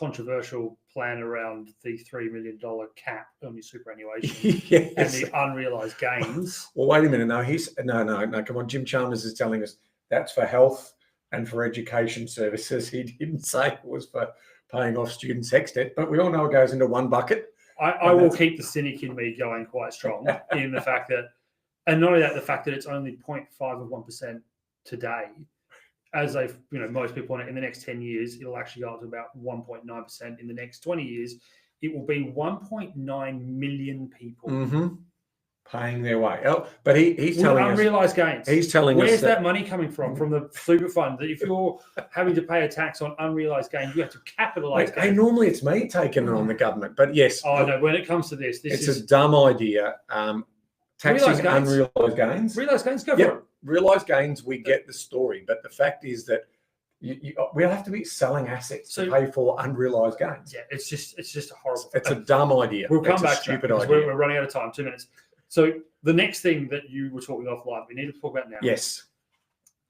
controversial plan around the $3 million cap on your superannuation Yes. and the unrealised gains. Well, wait a minute. No, no. Come on, Jim Chalmers is telling us that's for health and for education services. He didn't say it was for paying off students' HECS debt, but we all know it goes into one bucket. I will keep the cynic in me going quite strong in the fact that, and not only that, the fact that it's only 0.5 of 1% today, as most people want it, in the next 10 years, it'll actually go up to about 1.9%. In the next 20 years, it will be 1.9 million people paying their way. Oh, but he's telling us unrealised gains. He's telling us where's that money coming from? From the super fund. That if you're having to pay a tax on unrealised gains, you have to capitalise gains. Hey, normally it's me taking it on the government, but yes. Oh no, when it comes to this it's a dumb idea. Taxing unrealised gains. Realised gains, go for it. Realised gains, we get the story, but the fact is that we'll have to be selling assets to pay for unrealised gains. Yeah, it's just a horrible. It's a dumb idea. We'll come back to stupid idea. We're running out of time. 2 minutes. So the next thing that you were talking offline, we need to talk about now. Yes.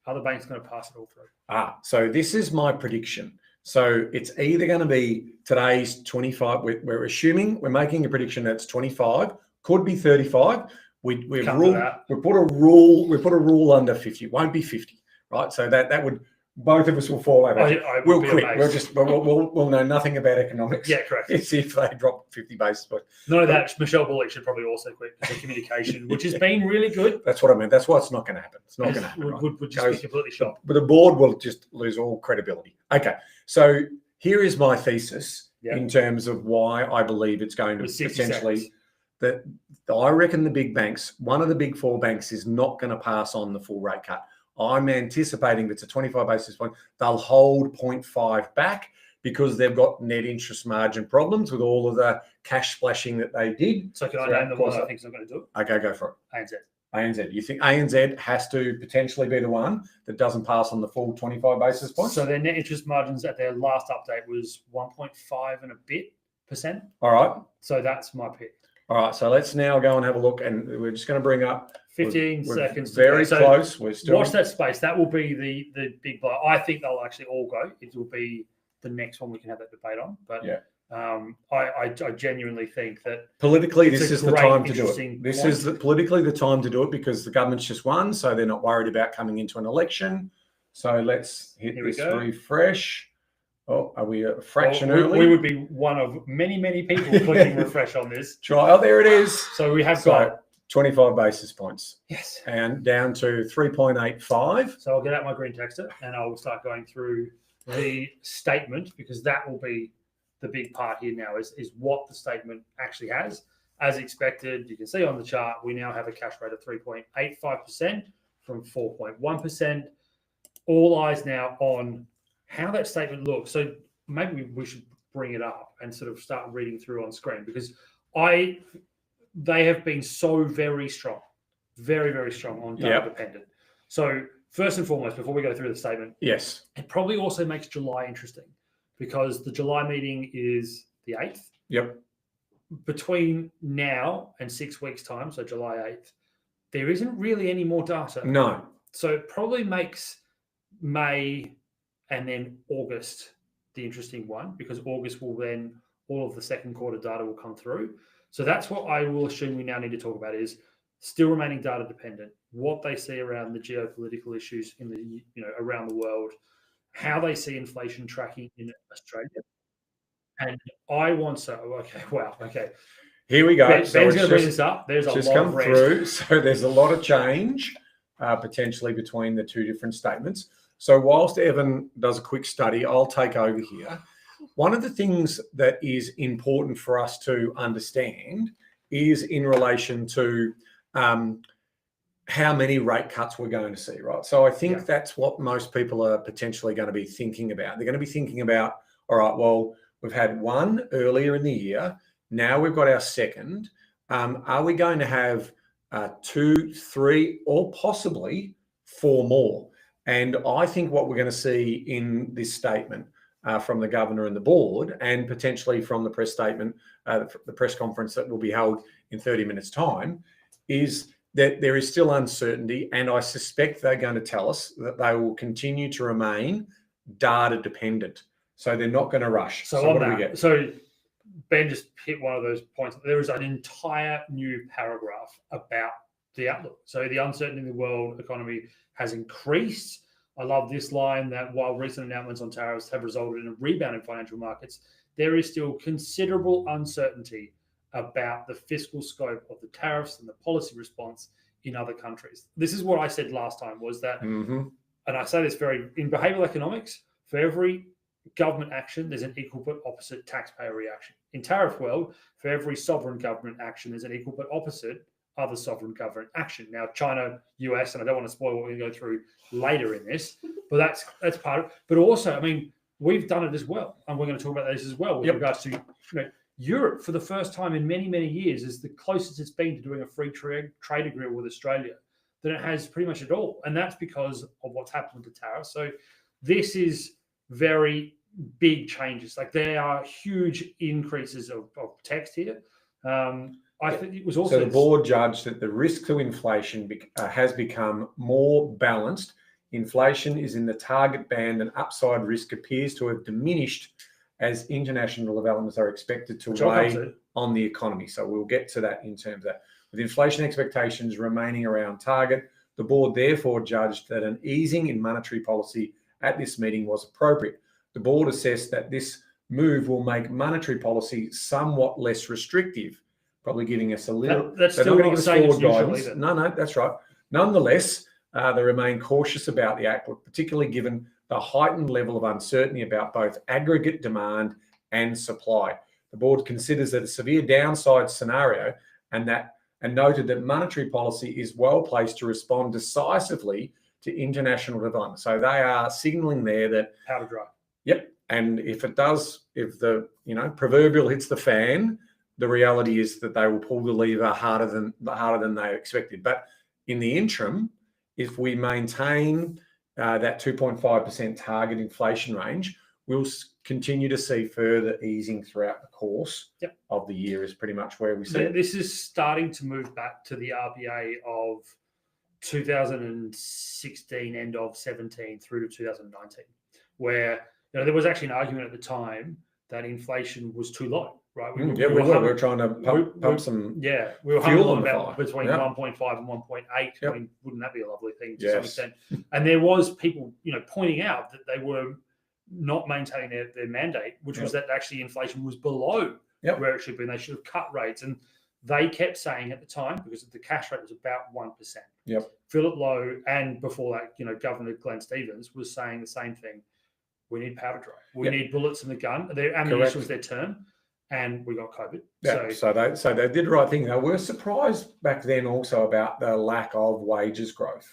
Are the banks going to pass it all through? So this is my prediction. So it's either going to be today's 25. We're assuming we're making a prediction that's 25, could be 35. We put a rule under 50. Won't be 50, right? So that would, both of us will fall over. We'll quit. We'll know nothing about economics. Yeah, correct. It's if they drop 50 basis points. No, that Michelle Bullock should probably also quit because of communication, which has been really good. That's what I meant. That's why it's not going to happen. It's not going to happen. Would just be completely shocked. But the board will just lose all credibility. Okay, so here is my thesis in terms of why I believe it's going to potentially. That I reckon the big banks, one of the big four banks, is not going to pass on the full rate cut. I'm anticipating that it's a 25 basis point. They'll hold 0.5 back because they've got net interest margin problems with all of the cash splashing that they did. So can I name the one I think is not going to do it? Okay, go for it. ANZ. You think ANZ has to potentially be the one that doesn't pass on the full 25 basis points? So their net interest margins at their last update was 1.5 and a bit %. All right. So that's my pick. All right, so let's now go and have a look, and we're just going to bring up 15 seconds. Very close. We're still watch that space. That will be the big blow. I think they'll actually all go. It will be the next one we can have that debate on. But I genuinely think that politically this is the time to do it. This is politically the time to do it because the government's just won, so they're not worried about coming into an election. So let's hit this refresh. Oh, are we a fraction early? We would be one of many people clicking refresh on this. Oh, there it is. So we have got 25 basis points. Yes. And down to 3.85. So I'll get out my green texter and I will start going through the statement because that will be the big part here now is what the statement actually has. As expected, you can see on the chart, we now have a cash rate of 3.85% from 4.1%. All eyes now on how that statement looks. So maybe we should bring it up and sort of start reading through on screen because they have been so very strong, very, very strong on data dependent. So first and foremost, before we go through the statement, yes, it probably also makes July interesting because the July meeting is the 8th. Yep. Between now and 6 weeks' time, so July 8th, there isn't really any more data. No. So it probably makes May and then August the interesting one because August will then, all of the second quarter data will come through. So that's what I will assume we now need to talk about is still remaining data dependent, what they see around the geopolitical issues in the, around the world, how they see inflation tracking in Australia. And I want Here we go. Ben's going to bring this up. There's a lot of through. So there's a lot of change potentially between the two different statements. So whilst Evan does a quick study, I'll take over here. One of the things that is important for us to understand is in relation to how many rate cuts we're going to see, right? So I think that's what most people are potentially going to be thinking about. They're going to be thinking about, all right, well, we've had one earlier in the year. Now we've got our second. Are we going to have 2, 3, or possibly 4 more? And I think what we're going to see in this statement from the governor and the board, and potentially from the press statement, the press conference that will be held in 30 minutes' time, is that there is still uncertainty. And I suspect they're going to tell us that they will continue to remain data dependent. So they're not going to rush. So what on do we that, get? so Ben just hit one of those points. There is an entire new paragraph about the outlook. So the uncertainty in the world economy has increased. I love this line that while recent announcements on tariffs have resulted in a rebound in financial markets, there is still considerable uncertainty about the fiscal scope of the tariffs and the policy response in other countries. This is what I said last time was that, and I say this in behavioral economics, for every government action, there's an equal but opposite taxpayer reaction. In tariff world, for every sovereign government action, there's an equal but opposite other sovereign government action. Now, China, US, and I don't want to spoil what we're going to go through later in this, but that's part of it. But also, I mean, we've done it as well, and we're going to talk about this as well with regards to Europe. For the first time in many, many years, is the closest it's been to doing a free trade agreement with Australia than it has pretty much at all, and that's because of what's happened with the tariffs. So this is very big changes. Like there are huge increases of text here. I think it was also so the board judged that the risk to inflation has become more balanced. Inflation is in the target band, and upside risk appears to have diminished as international developments are expected to weigh on the economy. So we'll get to that in terms of that. With inflation expectations remaining around target, the board therefore judged that an easing in monetary policy at this meeting was appropriate. The board assessed that this move will make monetary policy somewhat less restrictive, probably giving us a little. That's still not saying it's neutral either. No, that's right. Nonetheless, they remain cautious about the outlook, particularly given the heightened level of uncertainty about both aggregate demand and supply. The board considers that a severe downside scenario and noted that monetary policy is well placed to respond decisively to international development. So they are signalling there that powder dry. Yep. And if the proverbial hits the fan, the reality is that they will pull the lever harder than they expected. But in the interim, if we maintain that 2.5% target inflation range, we'll continue to see further easing throughout the course of the year is pretty much where we see it. This is starting to move back to the RBA of 2016, end of 17 through to 2019, where there was actually an argument at the time that inflation was too low, right? We were trying to pump some we were fuel on about between 1.5 and 1.8. I mean, wouldn't that be a lovely thing to some extent? And there was people, pointing out that they were not maintaining their mandate, which was that actually inflation was below where it should be, and they should have cut rates. And they kept saying at the time, because the cash rate was about 1%. Philip Lowe, and before that, Governor Glenn Stevens was saying the same thing. We need powder dry. We need bullets in the gun. Their ammunition was their term, and we got COVID. So they did the right thing. They were surprised back then also about the lack of wages growth.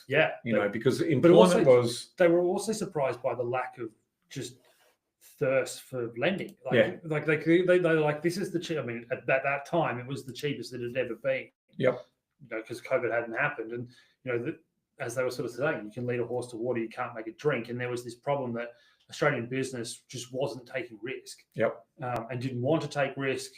Because employment was. They were also surprised by the lack of just thirst for lending. They like, this is the cheap. I mean, at that time, it was the cheapest that it had ever been. Because COVID hadn't happened, and as they were sort of saying, you can lead a horse to water, you can't make it drink. And there was this problem that Australian business just wasn't taking risk, and didn't want to take risk.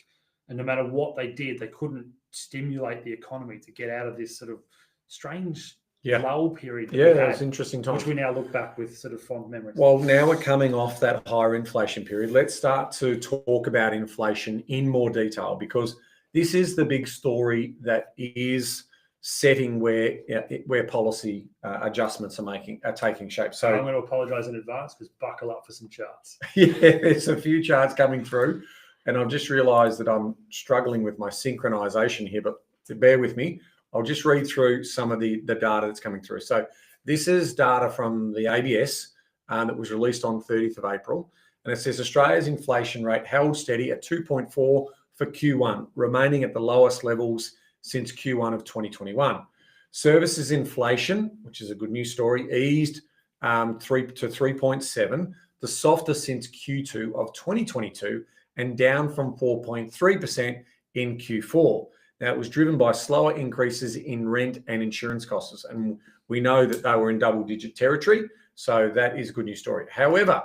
And no matter what they did, they couldn't stimulate the economy to get out of this sort of strange lull period. That's interesting time, which we now look back with sort of fond memories. Well, now we're coming off that higher inflation period. Let's start to talk about inflation in more detail, because this is the big story that is setting where policy adjustments are taking shape. So I'm going to apologise in advance, because buckle up for some charts. There's a few charts coming through, and I've just realised that I'm struggling with my synchronisation here, but bear with me. I'll just read through some of the data that's coming through. So this is data from the ABS that was released on 30th of April, and it says Australia's inflation rate held steady at 2.4 for Q1, remaining at the lowest levels since Q1 of 2021. Services inflation, which is a good news story, eased to 3.7, the softest since Q2 of 2022, and down from 4.3% in Q4. Now, it was driven by slower increases in rent and insurance costs, and we know that they were in double-digit territory, so that is a good news story. However,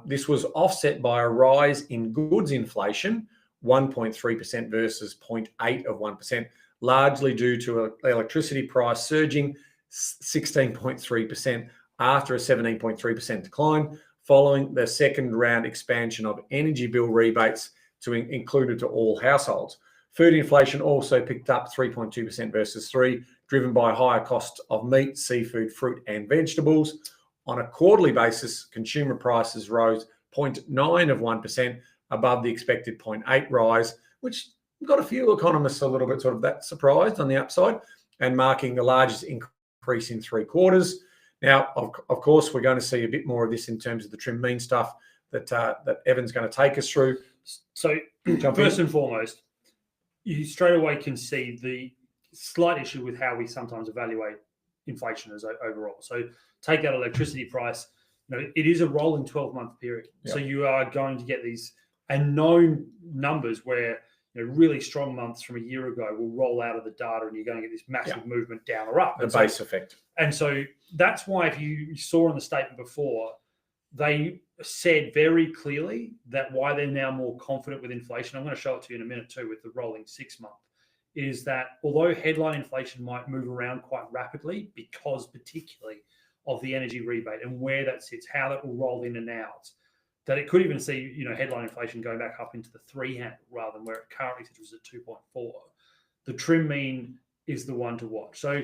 this was offset by a rise in goods inflation, 1.3% versus 0.8 of 1%, largely due to electricity price surging 16.3% after a 17.3% decline following the second round expansion of energy bill rebates to included to all households. Food inflation also picked up 3.2% versus 3%, driven by higher costs of meat, seafood, fruit, and vegetables. On a quarterly basis, consumer prices rose 0.9% above the expected 0.8% rise, which got a few economists a little bit sort of that surprised on the upside, and marking the largest increase in 3 quarters. Now, of course, we're going to see a bit more of this in terms of the trim mean stuff that Evan's going to take us through. So first and foremost, you straight away can see the slight issue with how we sometimes evaluate inflation as overall. So take that electricity price, it is a rolling 12-month period. Yep. So you are going to get these unknown numbers where really strong months from a year ago will roll out of the data and you're going to get this massive movement down or up. The base effect. And so that's why, if you saw in the statement before, they said very clearly that why they're now more confident with inflation, I'm going to show it to you in a minute too with the rolling 6 month, is that although headline inflation might move around quite rapidly because particularly of the energy rebate and where that sits, how that will roll in and out, that it could even see, headline inflation going back up into the 3 handle rather than where it currently sits, which is at 2.4. The trim mean is the one to watch. So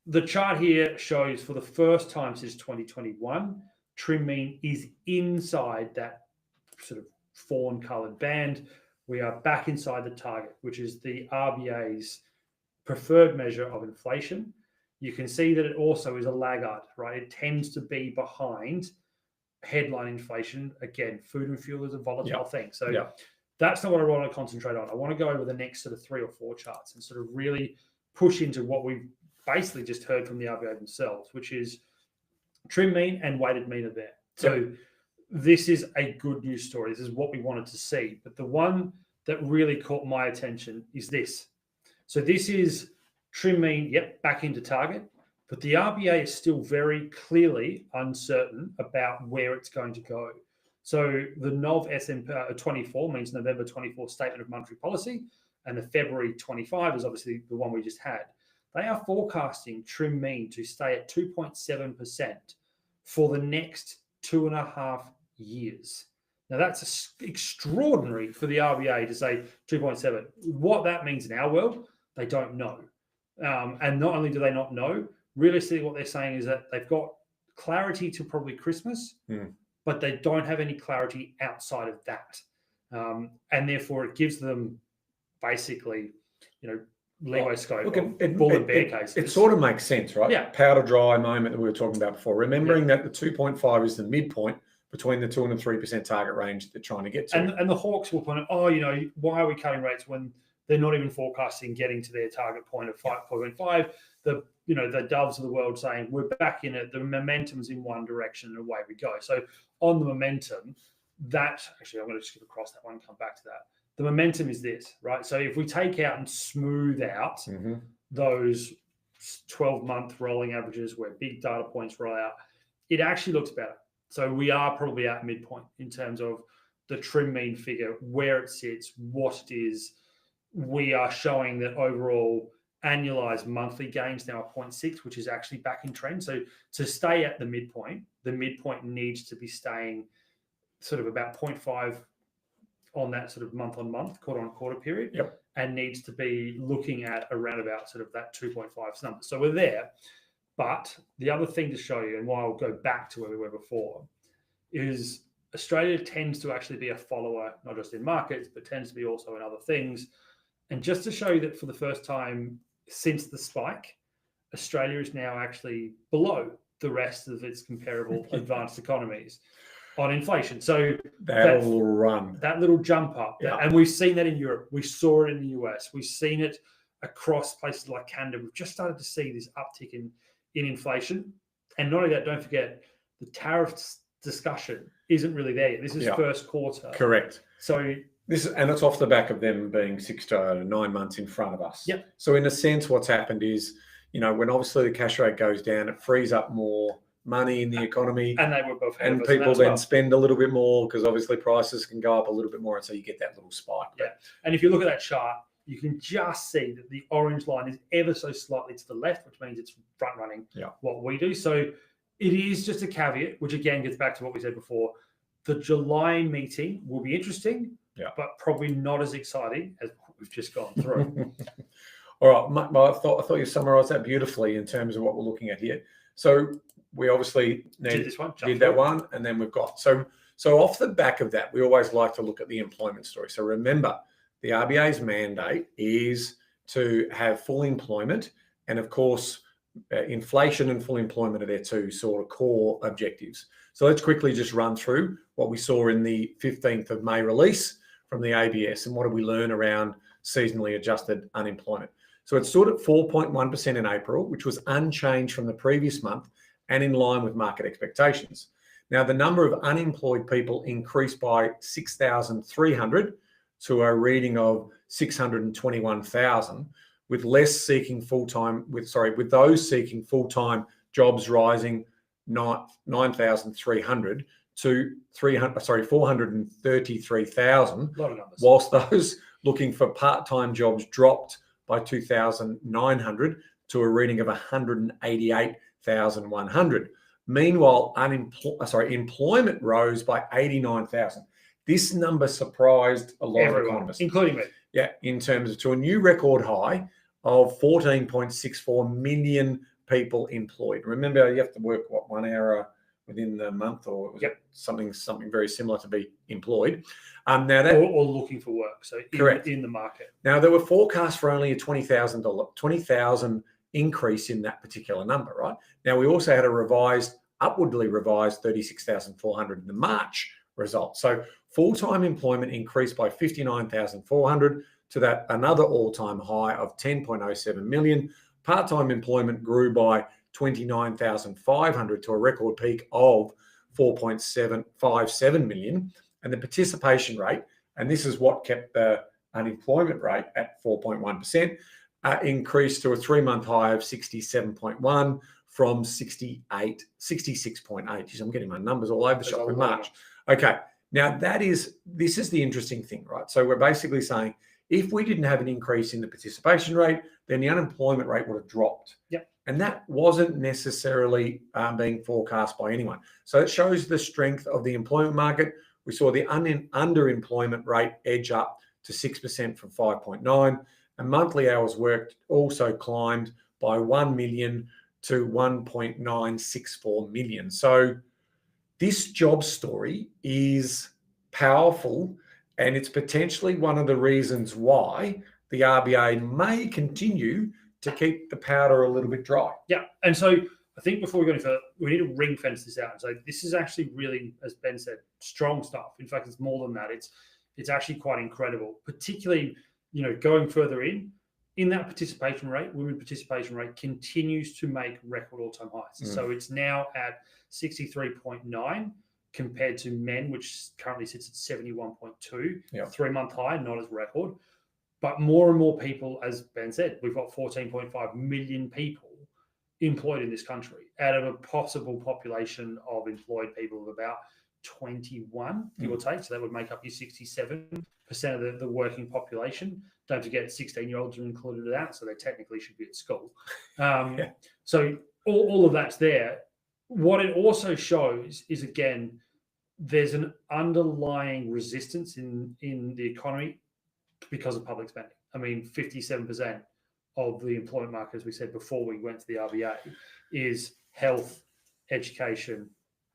the chart here shows for the first time since 2021, trim mean is inside that sort of fawn-coloured band. We are back inside the target, which is the RBA's preferred measure of inflation. You can see that it also is a laggard, right? It tends to be behind headline inflation. Again, food and fuel is a volatile thing. So that's not what I want to concentrate on. I want to go over the next sort of 3 or 4 charts and sort of really push into what we've basically just heard from the RBA themselves, which is trim mean and weighted mean are there. So this is a good news story. This is what we wanted to see. But the one that really caught my attention is this. So this is trim mean, back into target. But the RBA is still very clearly uncertain about where it's going to go. So the NOV SM 24 means November 24 Statement of Monetary Policy, and the February 25 is obviously the one we just had. They are forecasting trim mean to stay at 2.7% for the next 2.5 years. Now that's extraordinary for the RBA to say 2.7. What that means in our world, they don't know. And not only do they not know, realistically, what they're saying is that they've got clarity to probably Christmas, but they don't have any clarity outside of that. And therefore, it gives them basically, leeway scope. Look, bull and bear cases. It sort of makes sense, right? Yeah. Powder dry moment that we were talking about before. Remembering that the 2.5 is the midpoint between the 2 and 3% target range they're trying to get to. And the Hawks will point out, why are we cutting rates when they're not even forecasting getting to their target point of 5.5? The Doves of the world saying we're back in it. The momentum's in one direction and away we go. So on the momentum, I'm going to just skip across that one and come back to that. The momentum is this, right? So if we take out and smooth out those 12-month rolling averages where big data points roll out, it actually looks better. So we are probably at midpoint in terms of the trim mean figure, where it sits, what it is. We are showing that overall annualized monthly gains now are 0.6, which is actually back in trend. So to stay at the midpoint needs to be staying sort of about 0.5 on that sort of month-on-month, quarter-on-quarter period, and needs to be looking at around about sort of that 2.5 number. So we're there. But the other thing to show you, and why I'll go back to where we were before, is Australia tends to actually be a follower, not just in markets, but tends to be also in other things. And just to show you that for the first time since the spike, Australia is now actually below the rest of its comparable advanced economies on inflation. So that little jump up, and we've seen that in Europe. We saw it in the US. We've seen it across places like Canada. We've just started to see this uptick in inflation. And not only that, don't forget, the tariff discussion isn't really there yet. This is first quarter. Correct. So and it's off the back of them being 6 to 9 months in front of us. Yep. So in a sense, what's happened is, when obviously the cash rate goes down, it frees up more money in the economy, and they were both, and people then spend a little bit more because obviously prices can go up a little bit more, and so you get that little spike. And if you look at that chart, you can just see that the orange line is ever so slightly to the left, which means it's front running what we do. So It is just a caveat, which again gets back to what we said before. The July meeting will be interesting, but probably not as exciting as what we've just gone through. All right, I thought you summarised that beautifully in terms of what we're looking at here. So we obviously Did this one, did that one, and then we've got so off the back of that, we always like to look at the employment story. So remember, the RBA's mandate is to have full employment, and of course, inflation and full employment are their two sort of core objectives. So let's quickly just run through what we saw in the 15th of May release from the ABS and what did we learn around seasonally adjusted unemployment. So it stood at 4.1% in April, which was unchanged from the previous month and in line with market expectations. Now, the number of unemployed people increased by 6,300 to a reading of 621,000, with those seeking full-time jobs rising 9,300 to 433,000, whilst those looking for part-time jobs dropped by 2,900 to a reading of 188,100. Meanwhile, employment rose by 89,000. This number surprised a lot of economists, including me. Yeah, in terms of to a new record high of 14.64 million people employed. Remember, you have to work 1 hour within the month, or was it something very similar to be employed. Now that or looking for work. So correct in the market. Now there were forecasts for only a $20,000 increase in that particular number, right? Now we also had a upwardly revised 36,400 in the March result. So full-time employment increased by 59,400 to that another all-time high of 10.07 million. Part-time employment grew by 29,500 to a record peak of 4.757 million. And the participation rate, and this is what kept the unemployment rate at 4.1%, increased to a 3-month high of 67.1 from 66.8. I'm getting my numbers all over the shop in March. Okay, now this is the interesting thing, right? So we're basically saying if we didn't have an increase in the participation rate, then the unemployment rate would have dropped. Yep. And that wasn't necessarily being forecast by anyone. So it shows the strength of the employment market. We saw the underemployment rate edge up to 6% from 5.9, and monthly hours worked also climbed by 1 million to 1.964 million. So this job story is powerful, and it's potentially one of the reasons why the RBA may continue to keep the powder a little bit dry. Yeah, and so I think before we go any further, we need to ring fence this out. So this is actually really, as Ben said, strong stuff. In fact, it's more than that. It's actually quite incredible, particularly, going further in that participation rate. Women participation rate continues to make record all-time highs. So it's now at 63.9 compared to men, which currently sits at 71.2, 3-month high, not as record. But more and more people, as Ben said, we've got 14.5 million people employed in this country out of a possible population of employed people of about 21, give or take. So that would make up your 67% of the working population. Don't forget 16-year-olds are included in that, so they technically should be at school. So all of that's there. What it also shows is, again, there's an underlying resistance in the economy because of public spending. I mean, 57% of the employment market, as we said before we went to the RBA, is health, education,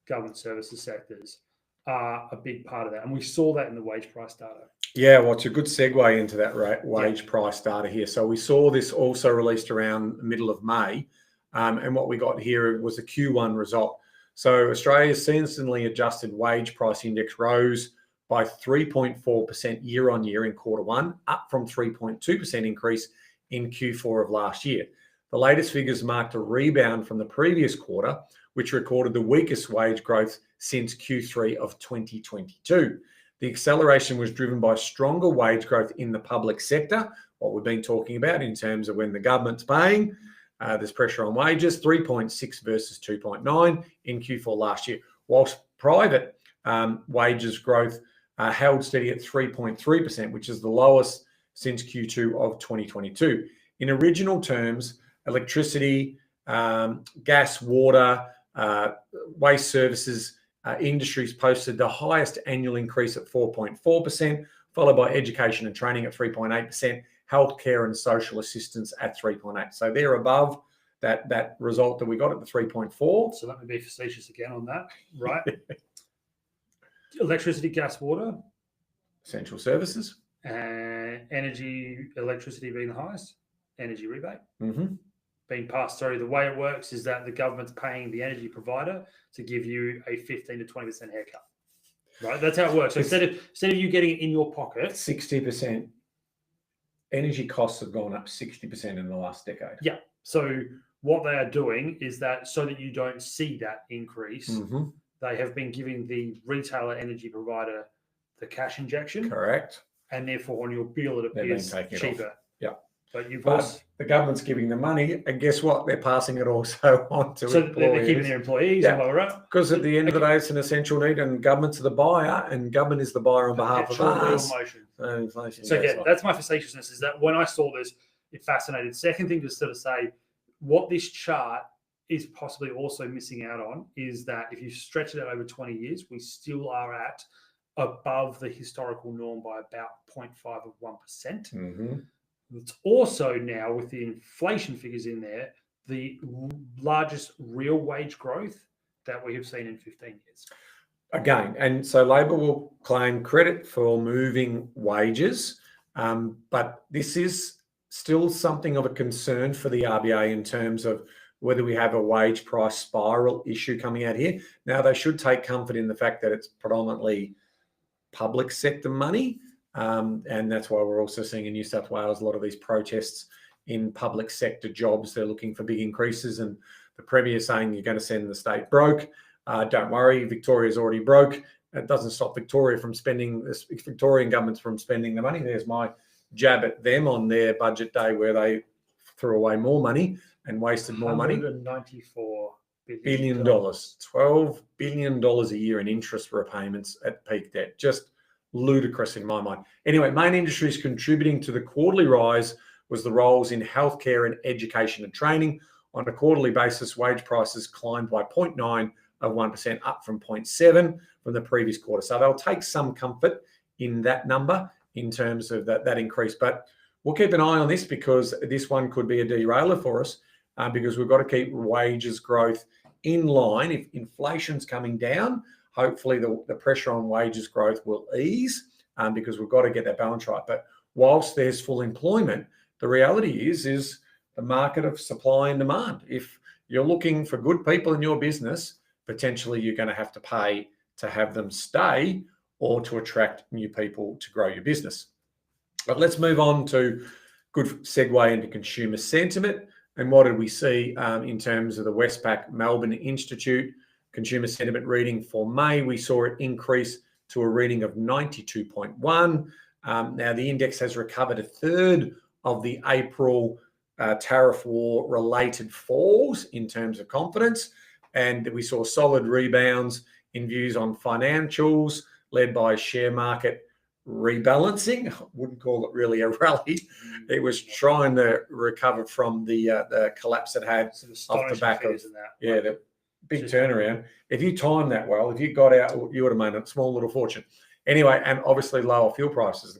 government services sectors are a big part of that. And we saw that in the wage price data. Yeah, well, it's a good segue into that wage price data here. So we saw this also released around the middle of May. And what we got here was a Q1 result. So Australia's seasonally adjusted wage price index rose by 3.4% year on year in Q1, up from 3.2% increase in Q4 of last year. The latest figures marked a rebound from the previous quarter, which recorded the weakest wage growth since Q3 of 2022. The acceleration was driven by stronger wage growth in the public sector, what we've been talking about in terms of when the government's paying. There's pressure on wages, 3.6 versus 2.9 in Q4 last year, whilst private wages growth held steady at 3.3%, which is the lowest since Q2 of 2022. In original terms, electricity, gas, water, Waste services industries posted the highest annual increase at 4.4%, followed by education and training at 3.8%, healthcare and social assistance at 3.8%. So they're above that result that we got at the 3.4. So let me be facetious again on that, right? Electricity, gas, water, Essential services. and energy, electricity being the highest, energy rebate Mm-hmm. being passed through. The way it works is that the government's paying the energy provider to give you a 15 to 20% haircut, right? That's how it works. So instead of you getting it in your pocket, 60%. Energy costs have gone up 60% in the last decade. yeah. So what they are doing is that so that you don't see that increase, Mm-hmm. they have been giving the retailer energy provider the cash injection, Correct. and therefore on your bill it They've been appears taking it cheaper. off. Yeah. But the government's giving the money, and guess what? They're passing it also on to so employees. they're keeping their employees, Yeah. and blah, blah, blah. Because at the end of the day, it's an essential need, and government's the buyer, and government is the buyer on behalf of Perpetual us. wheel motion. Inflation. So goes yeah, up. that's my facetiousness. Is that when I saw this, it fascinated. Second thing to sort of say, what this chart is possibly also missing out on is that if you stretch it out over 20 years, we still are at above the historical norm by about 0.5 of 1%. Mm-hmm. It's also now, with the inflation figures in there, the largest real wage growth that we have seen in 15 years. Again, and so Labor will claim credit for moving wages, but this is still something of a concern for the RBA in terms of whether we have a wage price spiral issue coming out here. Now, they should take comfort in the fact that it's predominantly public sector money, and that's why we're also seeing in New South Wales a lot of these protests in public sector jobs. They're looking for big increases, and the Premier saying you're going to send the state broke. Don't worry, Victoria's already broke. It doesn't stop Victorian governments from spending the money. There's my jab at them on their budget day where they threw away more money and wasted more money. $194 billion. $12 billion a year in interest repayments at peak debt. Just ludicrous in my mind. Anyway, main industries contributing to the quarterly rise was the roles in healthcare and education and training. On a quarterly basis, wage prices climbed by 0.9 of 1%, up from 0.7 from the previous quarter. So they'll take some comfort in that number in terms of that increase. But we'll keep an eye on this because this one could be a derailer for us because we've got to keep wages growth in line. If inflation's coming down, hopefully the pressure on wages growth will ease because we've got to get that balance right. But whilst there's full employment, the reality is the market of supply and demand. If you're looking for good people in your business, potentially you're going to have to pay to have them stay or to attract new people to grow your business. But let's move on to good segue into consumer sentiment. And what did we see in terms of the Westpac Melbourne Institute consumer sentiment reading for May? We saw it increase to a reading of 92.1. Now, the index has recovered a third of the April tariff war related falls in terms of confidence. And we saw solid rebounds in views on financials led by share market rebalancing. I wouldn't call it really a rally. It was trying to recover from the collapse it had off the back of the big turnaround. If you timed that well, if you got out, you would have made a small little fortune. Anyway, and obviously lower fuel prices.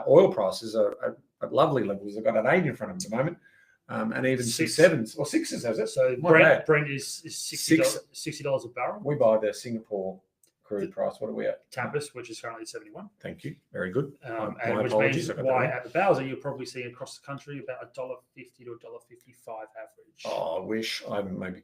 Oil prices are at lovely levels. They've got an 8 in front of them at the moment. And even 7s or 6s, has it? So Brent is $60 a barrel. We buy the Singapore crude price. What are we at? Tempest, which is currently 71. Thank you. Very good. And which means why at the Bowser you're probably seeing across the country about $1.50 to $1.55 average. Oh, I wish I maybe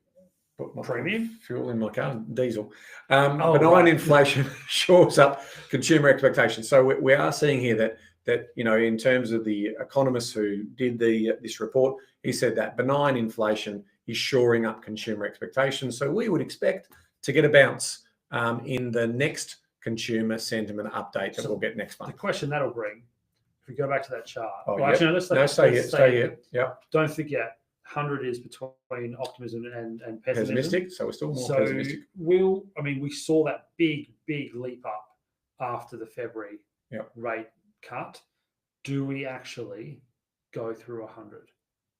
put my premium fuel in my car, diesel. Benign inflation shores up consumer expectations. So we are seeing here that in terms of the economists who did this report, he said that benign inflation is shoring up consumer expectations. So we would expect to get a bounce in the next consumer sentiment update that we'll get next month. The question that'll bring, if we go back to that chart. Stay here. Yeah. Don't forget, 100 is between optimism and pessimism. So we're still more pessimistic. We saw that big leap up after the February rate cut. Do we actually go through 100?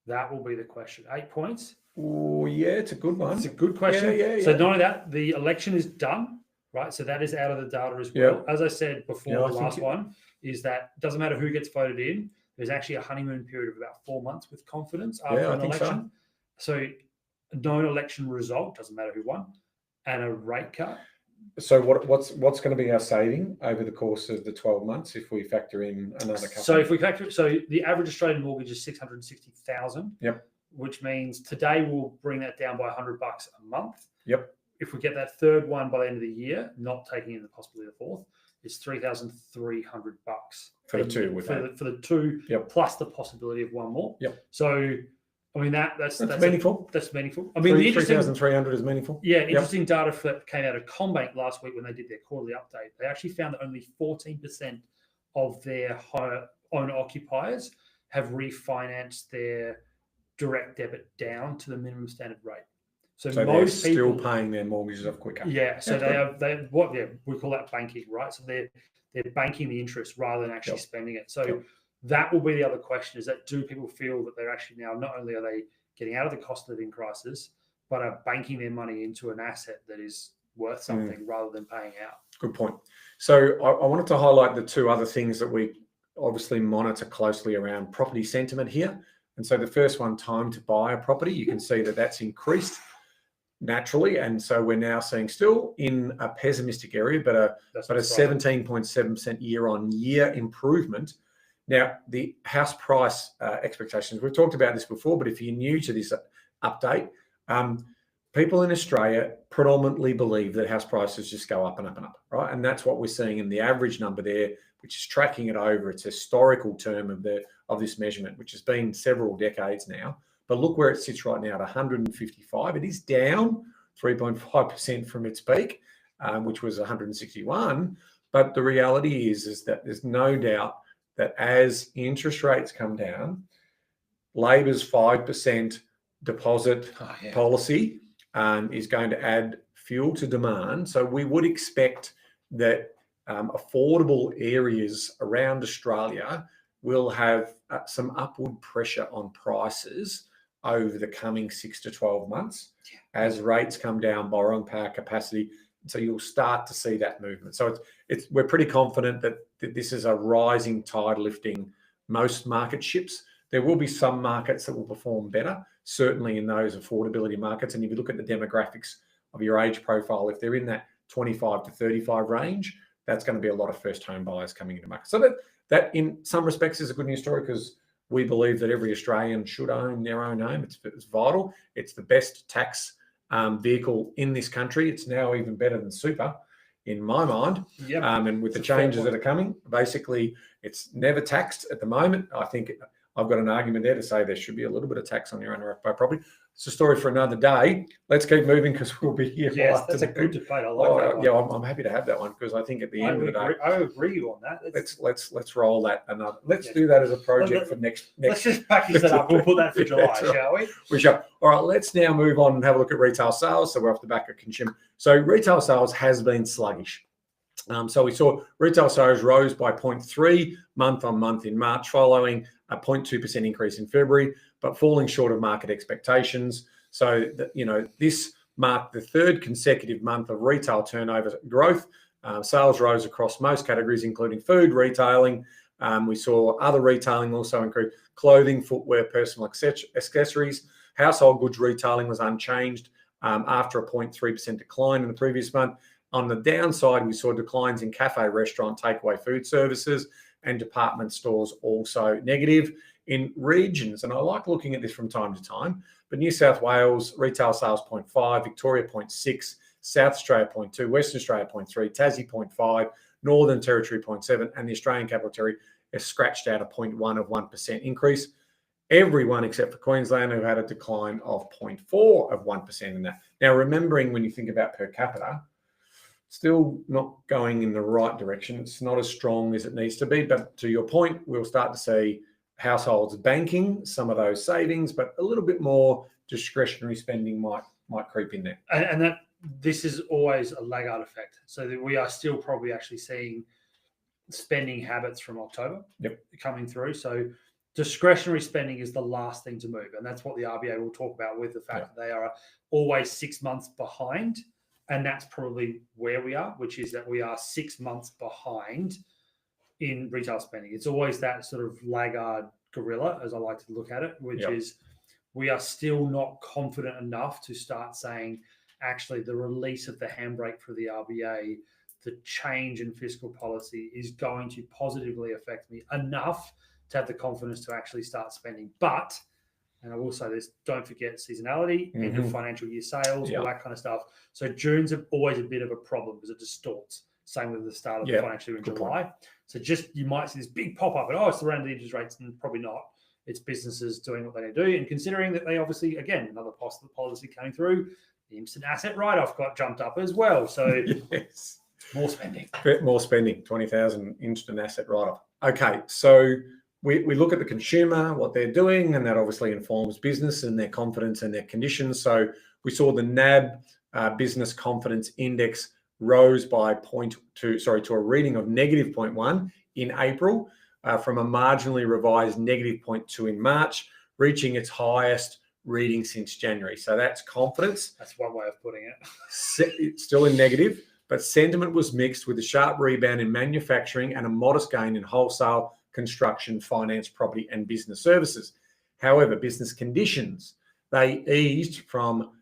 That will be the question. 8 points. Oh, yeah, it's a good one. It's a good question. Yeah. So not only that, the election is done, right? So that is out of the data as well. As I said before, the last one is that it doesn't matter who gets voted in. There's actually a honeymoon period of about 4 months with confidence after an election. So no election result, doesn't matter who won, and a rate cut. So what's going to be our saving over the course of the 12 months if we factor in another couple? So if we factor, so the average Australian mortgage is 660,000. Yep. Which means today we'll bring that down by $100 a month. Yep. If we get that third one by the end of the year, not taking in the possibility of the fourth, it's $3,300 for the two. For the two, plus the possibility of one more. Yep. So, I mean that's meaningful. That's meaningful. I mean, the interesting 3,300 is meaningful. Yeah, interesting data that came out of CommBank last week when they did their quarterly update. They actually found that only 14% of their owner occupiers have refinanced their direct debit down to the minimum standard rate. So most they're people still paying their mortgages off quicker. Yeah. So we call that banking, right? So they're banking the interest rather than actually spending it. So that will be the other question: is that do people feel that they're actually now not only are they getting out of the cost of living crisis, but are banking their money into an asset that is worth something rather than paying out? Good point. So I wanted to highlight the two other things that we obviously monitor closely around property sentiment here. And so the first one, time to buy a property, you can see that that's increased naturally. And so we're now seeing still in a pessimistic area, but a 17.7% year-on-year improvement. Now, the house price expectations, we've talked about this before, but if you're new to this update, people in Australia predominantly believe that house prices just go up and up and up, right? And that's what we're seeing in the average number there, which is tracking it over its historical term of this measurement, which has been several decades now. But look where it sits right now at 155. It is down 3.5% from its peak, which was 161. But the reality is that there's no doubt that as interest rates come down, Labor's 5% deposit policy is going to add fuel to demand. So we would expect that affordable areas around Australia will have some upward pressure on prices over the coming 6 to 12 months as rates come down, borrowing power capacity. So you'll start to see that movement. So we're pretty confident that this is a rising tide lifting most market ships. There will be some markets that will perform better, certainly in those affordability markets. And if you look at the demographics of your age profile, if they're in that 25 to 35 range, that's going to be a lot of first home buyers coming into market. So that in some respects is a good news story because we believe that every Australian should own their own home. It's vital. It's the best tax vehicle in this country. It's now even better than super in my mind. Yep. And with the changes that are coming, basically it's never taxed at the moment. I think I've got an argument there to say there should be a little bit of tax on your owner-occupied property. It's a story for another day. Let's keep moving because we'll be here. Yes, that's a good debate. I like that one. Yeah, I'm happy to have that one because I think at the end of the day, I agree on that. Let's roll that another. Let's do that as a project for next. Let's just package that up. We'll put that for July, shall we? We shall. All right. Let's now move on and have a look at retail sales. So we're off the back of consumer. So retail sales has been sluggish. So we saw retail sales rose by 0.3 month on month in March, following a 0.2% increase in February, but falling short of market expectations. So, this marked the third consecutive month of retail turnover growth. Sales rose across most categories, including food, retailing. We saw other retailing also increase: clothing, footwear, personal accessories. Household goods retailing was unchanged after a 0.3% decline in the previous month. On the downside, we saw declines in cafe, restaurant, takeaway food services, and department stores also negative in regions. And I like looking at this from time to time, but New South Wales retail sales 0.5, Victoria 0.6, South Australia 0.2, Western Australia 0.3, Tassie 0.5, Northern Territory 0.7, and the Australian Capital Territory has scratched out a 0.1 of 1% increase. Everyone except for Queensland who had a decline of 0.4 of 1% in that. Now, remembering when you think about per capita, still not going in the right direction. It's not as strong as it needs to be. But to your point, we'll start to see households banking some of those savings, but a little bit more discretionary spending might creep in there. And that this is always a laggard effect. So that we are still probably actually seeing spending habits from October coming through. So discretionary spending is the last thing to move. And that's what the RBA will talk about with the fact that they are always 6 months behind. And that's probably where we are, which is that we are 6 months behind in retail spending. It's always that sort of laggard gorilla, as I like to look at it, which is we are still not confident enough to start saying, actually, the release of the handbrake for the RBA, the change in fiscal policy is going to positively affect me enough to have the confidence to actually start spending. But, and I will say this, don't forget seasonality, end of financial year sales, all that kind of stuff. So June's always a bit of a problem because it distorts. Same with the start of the financial year in July. So just, you might see this big pop up and, it's around the interest rates, and probably not. It's businesses doing what they need to do. And considering that they obviously, again, another possible policy came through, the instant asset write-off got jumped up as well. So more spending. More spending, 20,000 instant asset write-off. Okay, so we look at the consumer, what they're doing, and that obviously informs business and their confidence and their conditions. So we saw the NAB Business Confidence Index rose by to a reading of negative 0.1 in April from a marginally revised negative 0.2 in March, reaching its highest reading since January. So that's confidence. That's one way of putting it. It's still in negative, but sentiment was mixed with a sharp rebound in manufacturing and a modest gain in wholesale, construction, finance, property, and business services. However, business conditions, they eased from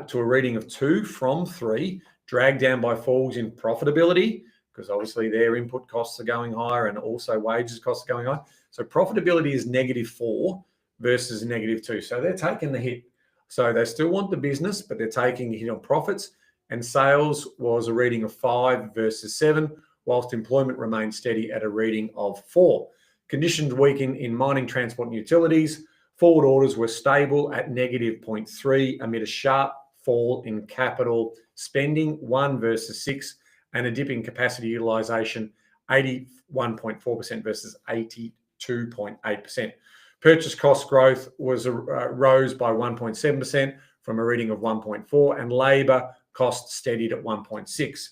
to a reading of 2 from 3, dragged down by falls in profitability, because obviously their input costs are going higher and also wages costs are going higher. So profitability is negative 4 versus negative 2. So they're taking the hit. So they still want the business, but they're taking a hit on profits. And sales was a reading of 5 versus 7, whilst employment remained steady at a reading of 4. Conditions weakened in mining, transport, and utilities. Forward orders were stable at negative 0.3 amid a sharp fall in capital spending, 1 versus 6, and a dip in capacity utilisation, 81.4% versus 82.8%. Purchase cost growth was rose by 1.7% from a reading of 1.4, and labour costs steadied at 1.6.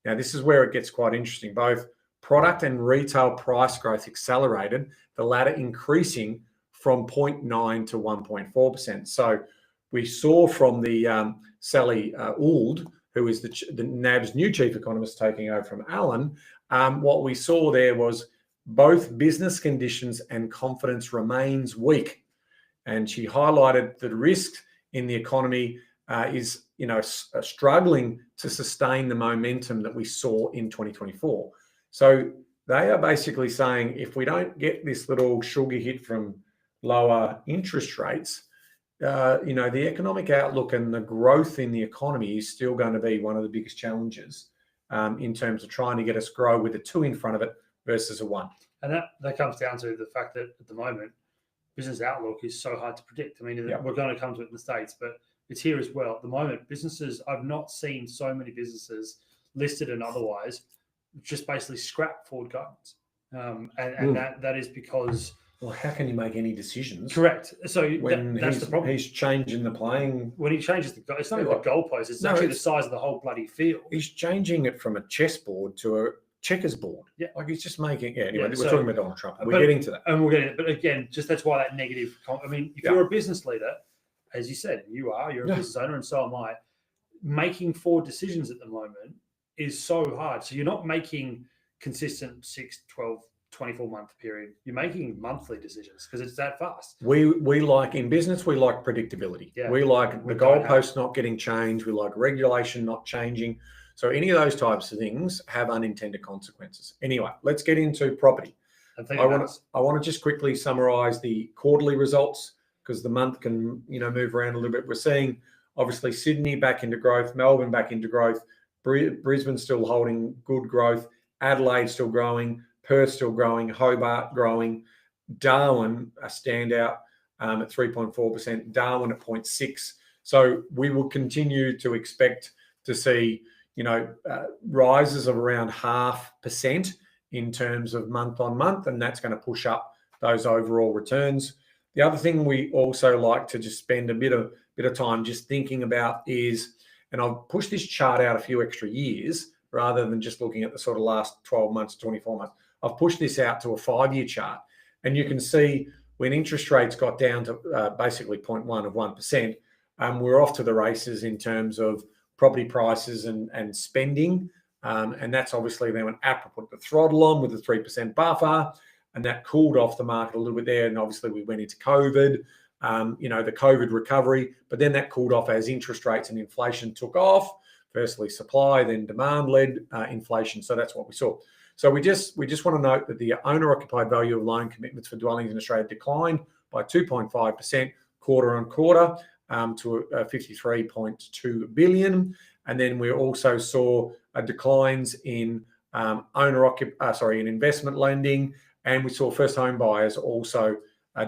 Now, this is where it gets quite interesting. Both product and retail price growth accelerated, the latter increasing from 0.9 to 1.4%. So we saw from the Sally Ould, who is the NAB's new chief economist taking over from Alan, what we saw there was both business conditions and confidence remains weak. And she highlighted the risk in the economy is, struggling to sustain the momentum that we saw in 2024. So they are basically saying, if we don't get this little sugar hit from lower interest rates, the economic outlook and the growth in the economy is still going to be one of the biggest challenges in terms of trying to get us grow with a 2 in front of it versus a 1. And that comes down to the fact that at the moment, business outlook is so hard to predict. I mean, we're going to come to it in the States, but it's here as well. At the moment, businesses, I've not seen so many businesses listed and otherwise just basically scrap forward guidance. And that is because... Well, how can you make any decisions? Correct. So that's the problem. He's changing the playing. When he changes it's not even the goalpost. It's actually the size of the whole bloody field. He's changing it from a chessboard to a checkers board. Yeah, like he's just making. Yeah. Anyway, we're talking about Donald Trump. We're getting to that, and we're getting it. But again, just that's why that negative. I mean, if you're a business leader, as you said, you're a business owner, and so am I. Making forward decisions at the moment is so hard. So you're not making consistent 6, 12. 24-month period. You're making monthly decisions because it's that fast. We like in business, we like predictability. Yeah. We like the goalposts not getting changed. We like regulation not changing. So any of those types of things have unintended consequences. Anyway, let's get into property. I want to just quickly summarize the quarterly results because the month can move around a little bit. We're seeing obviously Sydney back into growth, Melbourne back into growth, Brisbane still holding good growth, Adelaide still growing, Perth still growing, Hobart growing, Darwin a standout at 3.4%, Darwin at 0.6%. So we will continue to expect to see, rises of around 0.5% in terms of month on month, and that's going to push up those overall returns. The other thing we also like to just spend a bit of time just thinking about is, and I'll push this chart out a few extra years rather than just looking at the sort of last 12 months, 24 months. I've pushed this out to a 5-year chart, and you can see when interest rates got down to basically 0.1 of 1%, we're off to the races in terms of property prices and spending. And that's obviously then when APRA put the throttle on with the 3% buffer, and that cooled off the market a little bit there. And obviously we went into COVID, the COVID recovery, but then that cooled off as interest rates and inflation took off. Firstly, supply, then demand-led inflation. So that's what we saw. So we just want to note that the owner-occupied value of loan commitments for dwellings in Australia declined by 2.5% quarter on quarter to 53.2 billion. And then we also saw declines in in investment lending, and we saw first home buyers also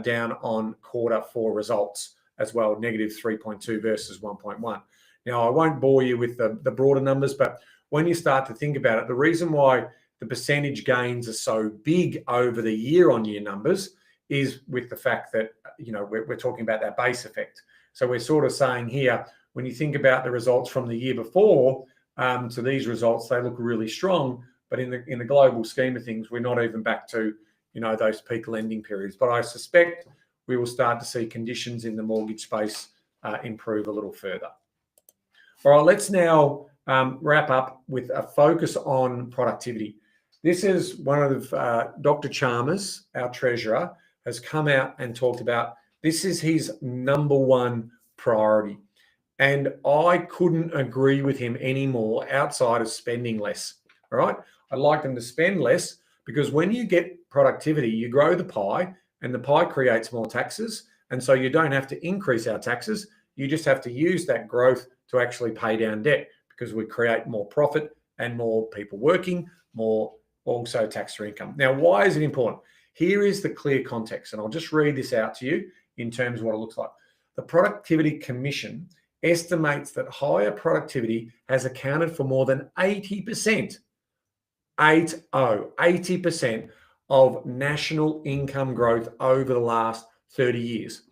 down on quarter four results as well, negative 3.2 versus 1.1. Now, I won't bore you with the broader numbers, but when you start to think about it, the reason why the percentage gains are so big over the year-on-year numbers is with the fact that, we're talking about that base effect. So we're sort of saying here, when you think about the results from the year before to these results, they look really strong, but in the global scheme of things, we're not even back to, those peak lending periods. But I suspect we will start to see conditions in the mortgage space improve a little further. All right, let's now wrap up with a focus on productivity. This is one of Dr. Chalmers, our treasurer, has come out and talked about this is his number one priority. And I couldn't agree with him anymore outside of spending less. All right. I'd like them to spend less because when you get productivity, you grow the pie and the pie creates more taxes. And so you don't have to increase our taxes. You just have to use that growth to actually pay down debt because we create more profit and more people working, more also tax-free income. Now, why is it important? Here is the clear context, and I'll just read this out to you in terms of what it looks like. The Productivity Commission estimates that higher productivity has accounted for more than 80%, 80% of national income growth over the last 30 years.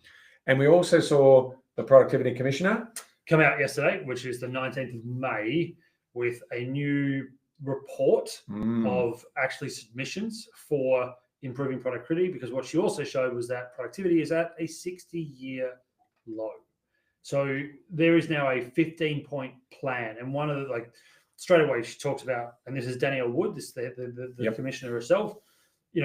And we also saw the Productivity Commissioner come out yesterday, which is the 19th of May, with a new report of actually submissions for improving productivity, because what she also showed was that productivity is at a 60-year low. So there is now a 15-point plan, and one of the straight away she talks about, and this is Danielle Wood, this the commissioner herself.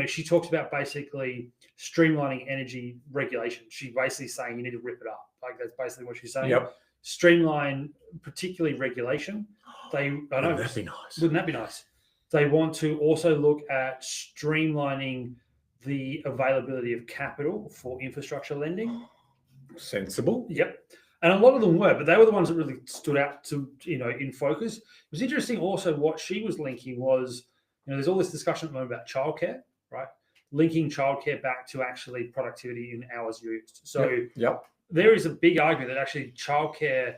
She talks about basically streamlining energy regulation. She's basically saying you need to rip it up. That's basically what she's saying. Yep. Streamline, particularly regulation. Wouldn't that be nice? Wouldn't that be nice? They want to also look at streamlining the availability of capital for infrastructure lending. Sensible. Yep. And a lot of them were, but they were the ones that really stood out to, in focus. It was interesting also what she was linking was, there's all this discussion at the moment about childcare, right? Linking childcare back to actually productivity in hours used. So there is a big argument that actually childcare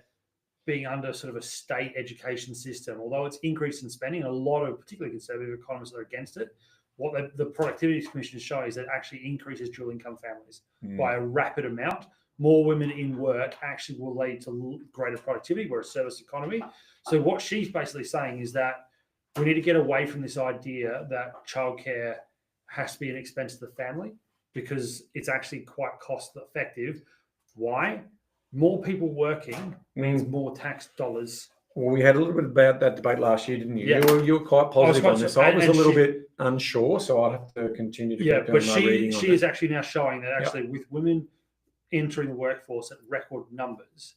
being under sort of a state education system, although it's increased in spending, a lot of particularly conservative economists are against it. What the Productivity Commission is showing is that it actually increases dual income families by a rapid amount. More women in work actually will lead to greater productivity. We're a service economy. So what she's basically saying is that we need to get away from this idea that childcare has to be an expense to the family, because it's actually quite cost effective. Why? More people working means more tax dollars. Well, we had a little bit about that debate last year, didn't you? Yeah. You were quite positive on this. I was a little bit unsure, so I'll have to continue to keep doing my reading on she is actually now showing that actually with women entering the workforce at record numbers,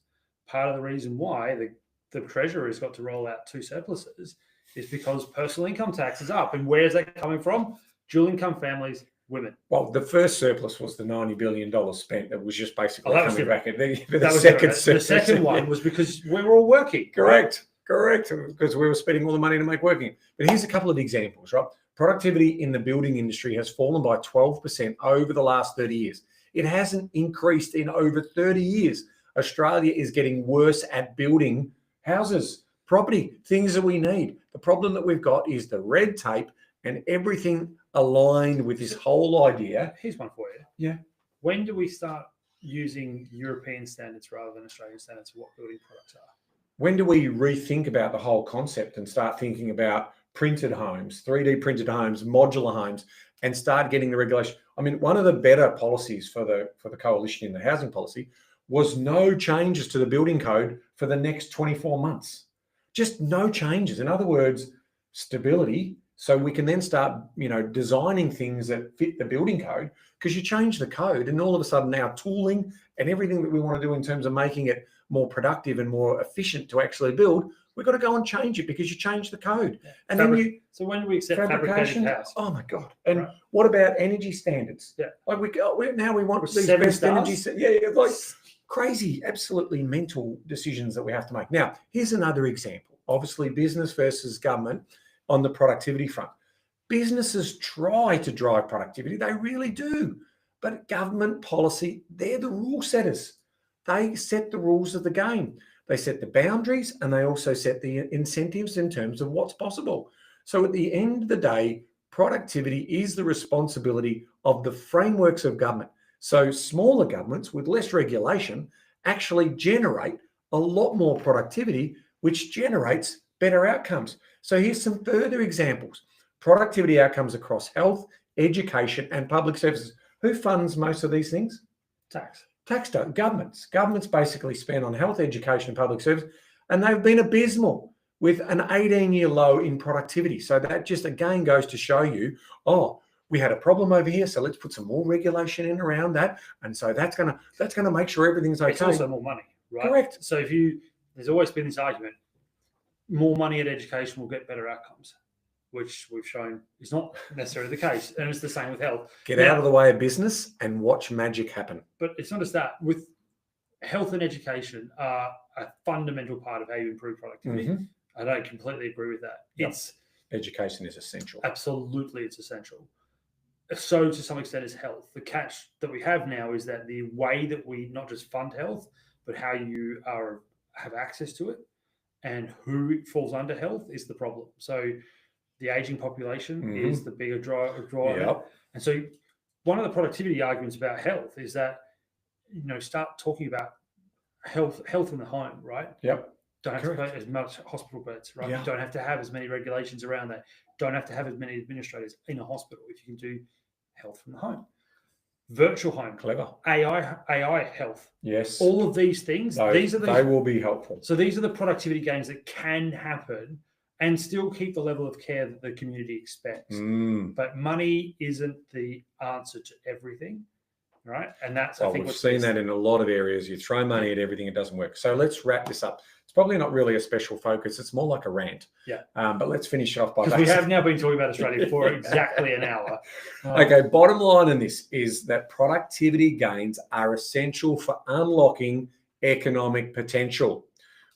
part of the reason why the Treasurer has got to roll out two surpluses is because personal income tax is up. And where is that coming from? Dual income families, women. Well, the first surplus was the $90 billion spent. It was just basically coming back. The second one was because we were all working. Correct. Because we were spending all the money to make working. But here's a couple of examples, right? Productivity in the building industry has fallen by 12% over the last 30 years. It hasn't increased in over 30 years. Australia is getting worse at building houses, property, things that we need. The problem that we've got is the red tape and everything aligned with this whole idea. Here's one for you. Yeah. When do we start using European standards rather than Australian standards for what building products are? When do we rethink about the whole concept and start thinking about printed homes, 3D printed homes, modular homes, and start getting the regulation. I mean, one of the better policies for the coalition in the housing policy was no changes to the building code for the next 24 months. Just no changes. In other words, stability. So we can then start, designing things that fit the building code, because you change the code and all of a sudden our tooling and everything that we want to do in terms of making it more productive and more efficient to actually build, we've got to go and change it because you change the code. Yeah. And so when do we accept fabricated house? Oh my God. And what about energy standards? Yeah. Like now we want these 7 best stars? energy. Yeah, like crazy, absolutely mental decisions that we have to make. Now, here's another example. Obviously, business versus government on the productivity front. Businesses try to drive productivity. They really do. But government policy, they're the rule setters. They set the rules of the game. They set the boundaries and they also set the incentives in terms of what's possible. So at the end of the day, productivity is the responsibility of the frameworks of government. So smaller governments with less regulation actually generate a lot more productivity, which generates better outcomes. So here's some further examples. Productivity outcomes across health, education, and public services. Who funds most of these things? Tax governments. Governments basically spend on health, education, and public service, and they've been abysmal with an 18-year low in productivity. So that just again goes to show you, we had a problem over here, so let's put some more regulation in around that, and so that's gonna make sure everything's okay. It's also more money, right? Correct. So there's always been this argument, more money at education will get better outcomes, which we've shown is not necessarily the case. And it's the same with health. Get out of the way of business and watch magic happen. But it's not just that. With health and education are a fundamental part of how you improve productivity. Mm-hmm. I don't completely agree with that. Yep. Education is essential. Absolutely, it's essential. So to some extent is health. The catch that we have now is that the way that we not just fund health, but how you have access to it and who falls under health is the problem. So the aging population is the bigger draw. Yep. And so one of the productivity arguments about health is that, start talking about health in the home, right? Yep. Don't have to pay as much hospital beds, right? Yeah. Don't have to have as many regulations around that. Don't have to have as many administrators in a hospital if you can do health from the home. Virtual home. Clever. AI health. Yes. All of these things, they will be helpful. So these are the productivity gains that can happen and still keep the level of care that the community expects. But money isn't the answer to everything, right? And that's, I think we've seen that in a lot of areas. You throw money at everything, it doesn't work. So let's wrap this up. It's probably not really a special focus. It's more like a rant. Yeah. But let's finish off by... Because we have now been talking about Australia for exactly an hour. Okay, bottom line in this is that productivity gains are essential for unlocking economic potential,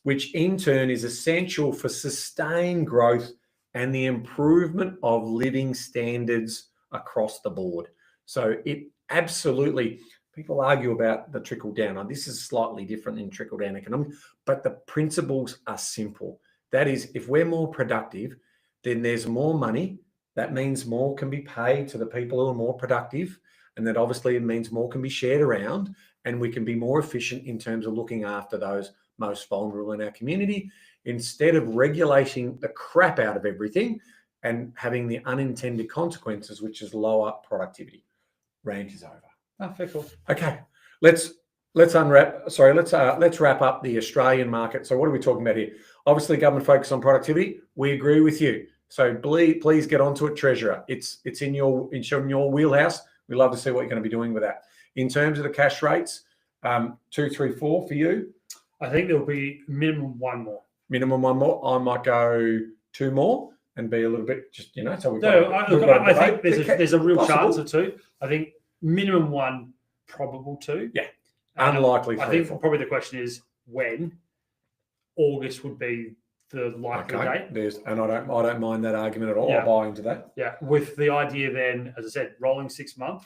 which in turn is essential for sustained growth and the improvement of living standards across the board. So it absolutely, people argue about the trickle down. Now, this is slightly different in trickle down economics, but the principles are simple. That is, if we're more productive, then there's more money. That means more can be paid to the people who are more productive. And that obviously it means more can be shared around and we can be more efficient in terms of looking after those most vulnerable in our community, instead of regulating the crap out of everything and having the unintended consequences, which is lower productivity. Rant is over. Fair cool. Okay, let's wrap up the Australian market. So what are we talking about here? Obviously, government focus on productivity. We agree with you. So please get onto it, Treasurer. It's in your wheelhouse. We love to see what you're going to be doing with that. In terms of the cash rates, 2, 3, 4 for you. I think there'll be minimum one more. Minimum one more. I might go 2 more and be a little bit just, so we've I think there's a real chance of 2. I think minimum 1, probable 2. Yeah. Unlikely 3 I think 4. Probably the question is when. August would be the likely date. I don't mind that argument at all. Yeah. I'll buy into that. Yeah. With the idea then, as I said, rolling 6 months,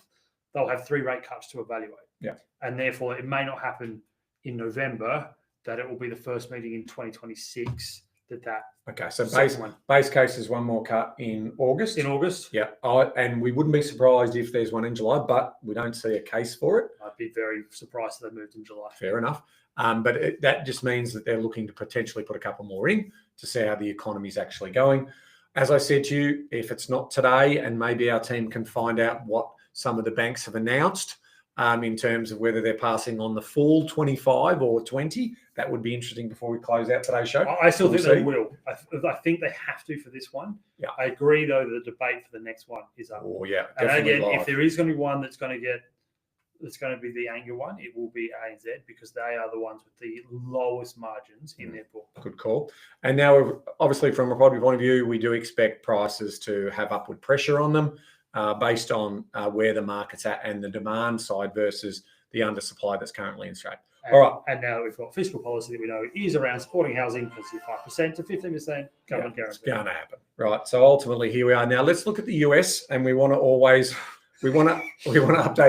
they'll have 3 rate cuts to evaluate. Yeah. And therefore it may not happen in November, that it will be the first meeting in 2026 that. Okay, so base case is 1 more cut in August. In August? Yeah, and we wouldn't be surprised if there's one in July, but we don't see a case for it. I'd be very surprised if they moved in July. Fair enough. But that just means that they're looking to potentially put a couple more in to see how the economy is actually going. As I said to you, if it's not today, and maybe our team can find out what some of the banks have announced in terms of whether they're passing on the full 25 or 20, that would be interesting before we close out today's show. I still think they will. I think they have to for this one. Yeah. I agree, though, the debate for the next one is up. Oh, yeah. And again, live. if there is going to be one that's going to be the anger one, it will be ANZ, because they are the ones with the lowest margins in their book. Good call. And now, obviously, from a property point of view, we do expect prices to have upward pressure on them based on where the market's at and the demand side versus the undersupply that's currently in Australia. All right. And now we've got fiscal policy that we know is around supporting housing, because 5% to 15% government guarantee. It's going to happen. Right. So ultimately, here we are. Now let's look at the US, and we want to update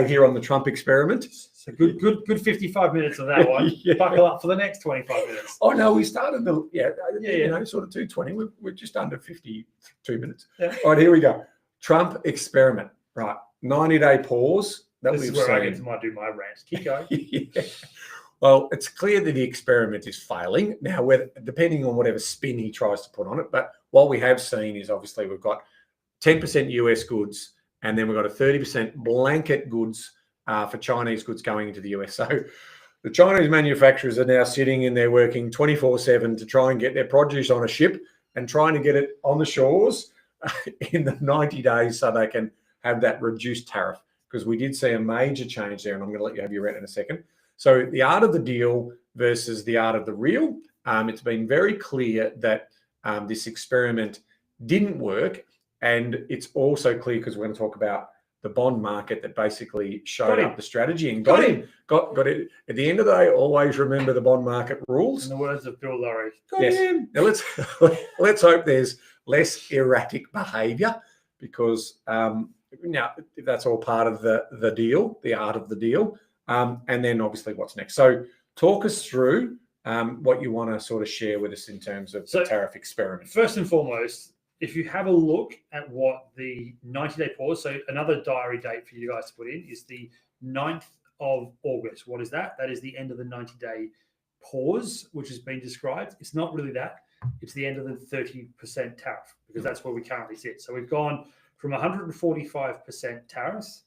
here on the Trump experiment. So good 55 minutes of that one. Yeah. Buckle up for the next 25 minutes. Oh no, we started sort of 2:20. We're just under 52 minutes. Yeah. All right, here we go. Trump experiment. Right, 90-day pause. This is where I might do my rant. Keep going. Yeah. Well, it's clear that the experiment is failing. Now, depending on whatever spin he tries to put on it, but what we have seen is obviously we've got 10% US goods, and then we've got a 30% blanket goods for Chinese goods going into the US. So the Chinese manufacturers are now sitting in there working 24/7 to try and get their produce on a ship and trying to get it on the shores in the 90 days so they can have that reduced tariff, because we did see a major change there, and I'm going to let you have your rant in a second. So the art of the deal versus the art of the real. It's been very clear that this experiment didn't work, and it's also clear, because we're going to talk about the bond market that basically showed up the strategy and got it. At the end of the day, always remember the bond market rules. In the words of Bill Lorry. Yes. Now let's hope there's less erratic behaviour, because now that's all part of the deal, the art of the deal. And then obviously what's next. So talk us through what you want to sort of share with us in terms of the tariff experiment. First and foremost, if you have a look at what the 90-day pause, so another diary date for you guys to put in is the 9th of August. What is that? That is the end of the 90-day pause, which has been described. It's not really that. It's the end of the 30% tariff, because that's where we currently sit. So we've gone from 145% tariffs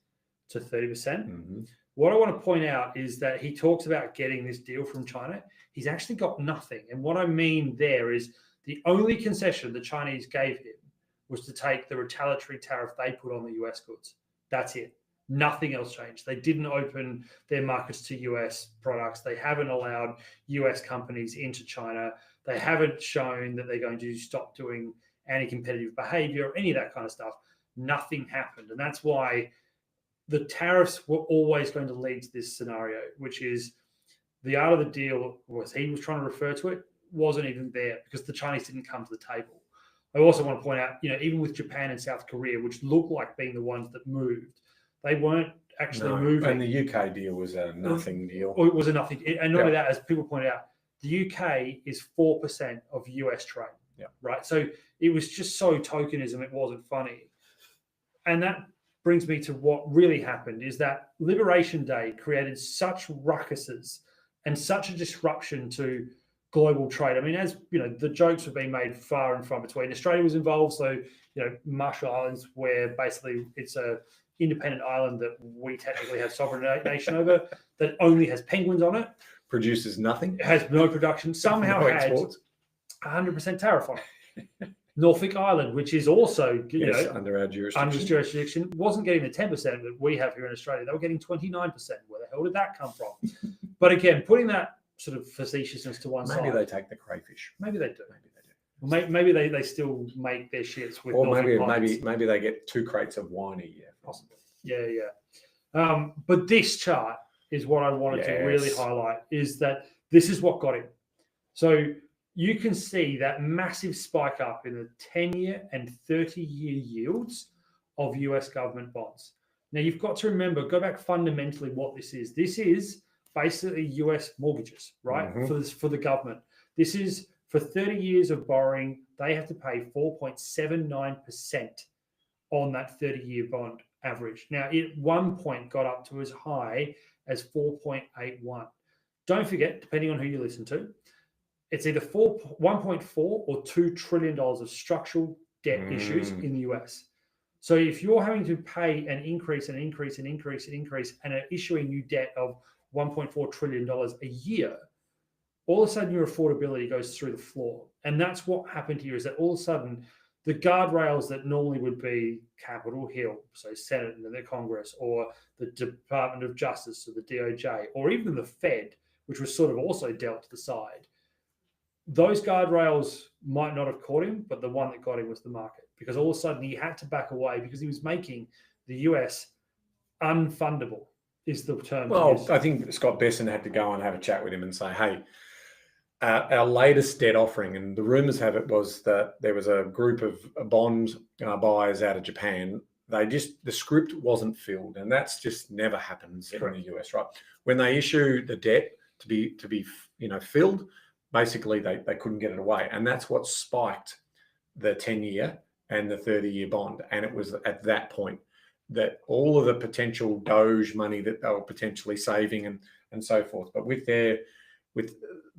to 30%. Mm-hmm. What I want to point out is that he talks about getting this deal from China. He's actually got nothing. And what I mean there is the only concession the Chinese gave him was to take the retaliatory tariff they put on the US goods. That's it. Nothing else changed. They didn't open their markets to US products. They haven't allowed US companies into China. They haven't shown that they're going to stop doing anti-competitive behavior or any of that kind of stuff. Nothing happened. And that's why the tariffs were always going to lead to this scenario, which is the art of the deal, was he was trying to refer to it, wasn't even there, because the Chinese didn't come to the table. I also want to point out, even with Japan and South Korea, which look like being the ones that moved, they weren't actually moving. And the UK deal was a nothing deal. It was a nothing. And not only that, as people point out, the UK is 4% of US trade. Yeah. Right. So it was just so tokenism, it wasn't funny. And that brings me to what really happened, is that Liberation Day created such ruckuses and such a disruption to global trade. I mean, as you know, the jokes were being made far and far between. Australia was involved, so Marshall Islands, where basically it's a independent island that we technically have sovereign nation over, that only has penguins on it, produces nothing, it has no production, somehow had 100% tariff on it. Norfolk Island, which is also under our jurisdiction, wasn't getting the 10% that we have here in Australia. They were getting 29%. Where the hell did that come from? But again, putting that sort of facetiousness to one side. Maybe they take the crayfish. Maybe they do. Maybe they still make their shits with. Or maybe they get 2 crates of wine a year, possibly. Yeah. But this chart is what I wanted to really highlight, is that this is what got him. So you can see that massive spike up in the 10-year and 30-year yields of US government bonds. Now, you've got to remember, go back fundamentally what this is. This is basically US mortgages, right? Mm-hmm. For the government. This is for 30 years of borrowing, they have to pay 4.79% on that 30-year bond average. Now, it at one point got up to as high as 4.81. Don't forget, depending on who you listen to, it's either 1.4 or $2 trillion of structural debt issues in the US. So if you're having to pay an increase and are issuing new debt of $1.4 trillion a year, all of a sudden your affordability goes through the floor. And that's what happened here, is that all of a sudden the guardrails that normally would be Capitol Hill, so Senate and the Congress, or the Department of Justice, or the DOJ, or even the Fed, which was sort of also dealt to the side, those guardrails might not have caught him, but the one that got him was the market, because all of a sudden he had to back away because he was making the US unfundable, is the term. Well, I think Scott Besson had to go and have a chat with him and say, hey, our latest debt offering, and the rumors have it was that there was a group of bond buyers out of Japan. The script wasn't filled, and that's just never happens in the US, right? When they issue the debt to be filled, basically they couldn't get it away, and that's what spiked the 10-year and the 30-year bond. And it was at that point that all of the potential Doge money that they were potentially saving and so forth, but with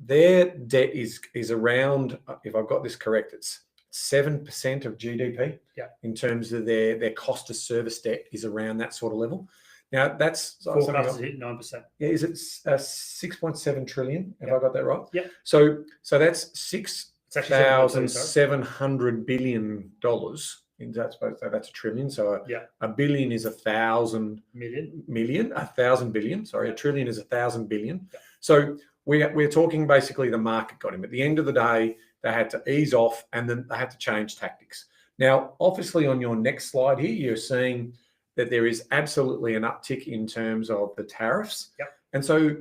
their debt is around, if I've got this correct, it's 7% of GDP. Yeah. In terms of their cost of service debt is around that sort of level. Now that's forecast to hit 9%. Yeah, is it 6.7 trillion? Have I got that right? Yeah. So that's $6,700 billion. That's a trillion. So a billion is 1,000 million. 1,000 billion. Sorry, a trillion is 1,000 billion. Yeah. So we're talking basically the market got him. At the end of the day, they had to ease off and then they had to change tactics. Now, obviously, on your next slide here, you're seeing that there is absolutely an uptick in terms of the tariffs. Yep. And so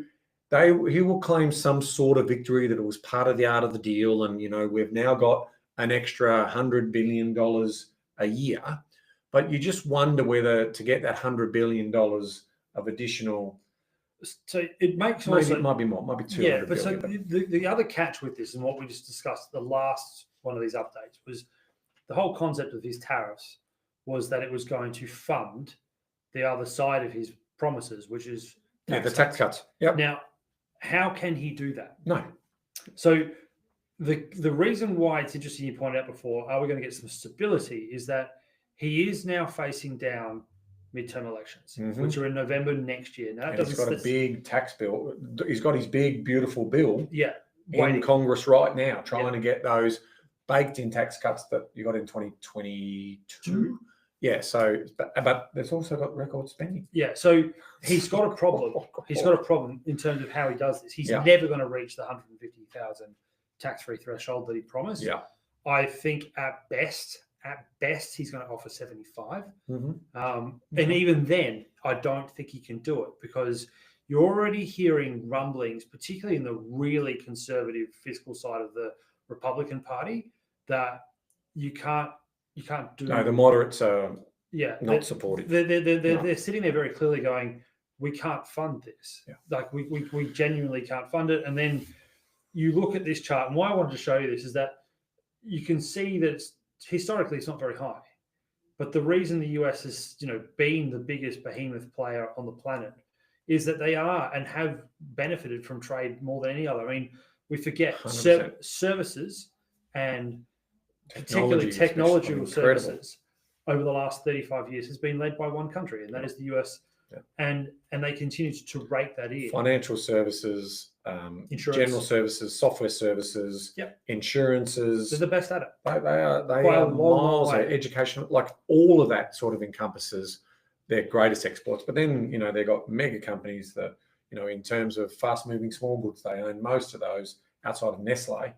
he will claim some sort of victory that it was part of the art of the deal. And, we've now got an extra $100 billion a year. But you just wonder whether to get that $100 billion of additional. So it makes it might be more, it might be 200. Yeah, but so the other catch with this, and what we just discussed, the last one of these updates, was the whole concept of these tariffs was that it was going to fund the other side of his promises, which is the tax cuts. Yep. Now, how can he do that? No. So the reason why it's interesting, you pointed out before, are we going to get some stability, is that he is now facing down midterm elections, which are in November next year. Now, he's got a big tax bill. He's got his big, beautiful bill in Congress right now, trying to get those baked in tax cuts that you got in 2022. Yeah, so, but there's also got record spending. Yeah, so he's got a problem. He's got a problem in terms of how he does this. He's never going to reach the 150,000 tax-free threshold that he promised. Yeah. I think at best, he's going to offer 75. And even then, I don't think he can do it, because you're already hearing rumblings, particularly in the really conservative fiscal side of the Republican Party, that you can't do. No, the moderates are not supportive. They're sitting there very clearly going, we can't fund this. Yeah. Like we genuinely can't fund it. And then you look at this chart, and why I wanted to show you this is that you can see that historically it's not very high, but the reason the US has been the biggest behemoth player on the planet is that they are and have benefited from trade more than any other. I mean, we forget services and particularly technological services over the last 35 years has been led by one country, and that is the US. And they continue to rate that in. Financial services, general services, software services, insurances. They're the best at it. They are miles ahead. Education, like all of that sort of encompasses their greatest exports. But then, they've got mega companies that, in terms of fast moving small goods, they own most of those outside of Nestle.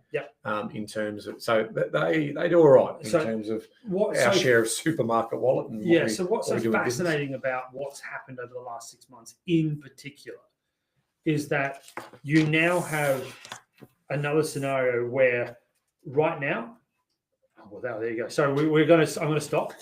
In terms of, so they do all right in terms of our share of supermarket wallet. And so what's so fascinating about what's happened over the last 6 months in particular is that you now have another scenario where right now, there you go. So I'm going to stop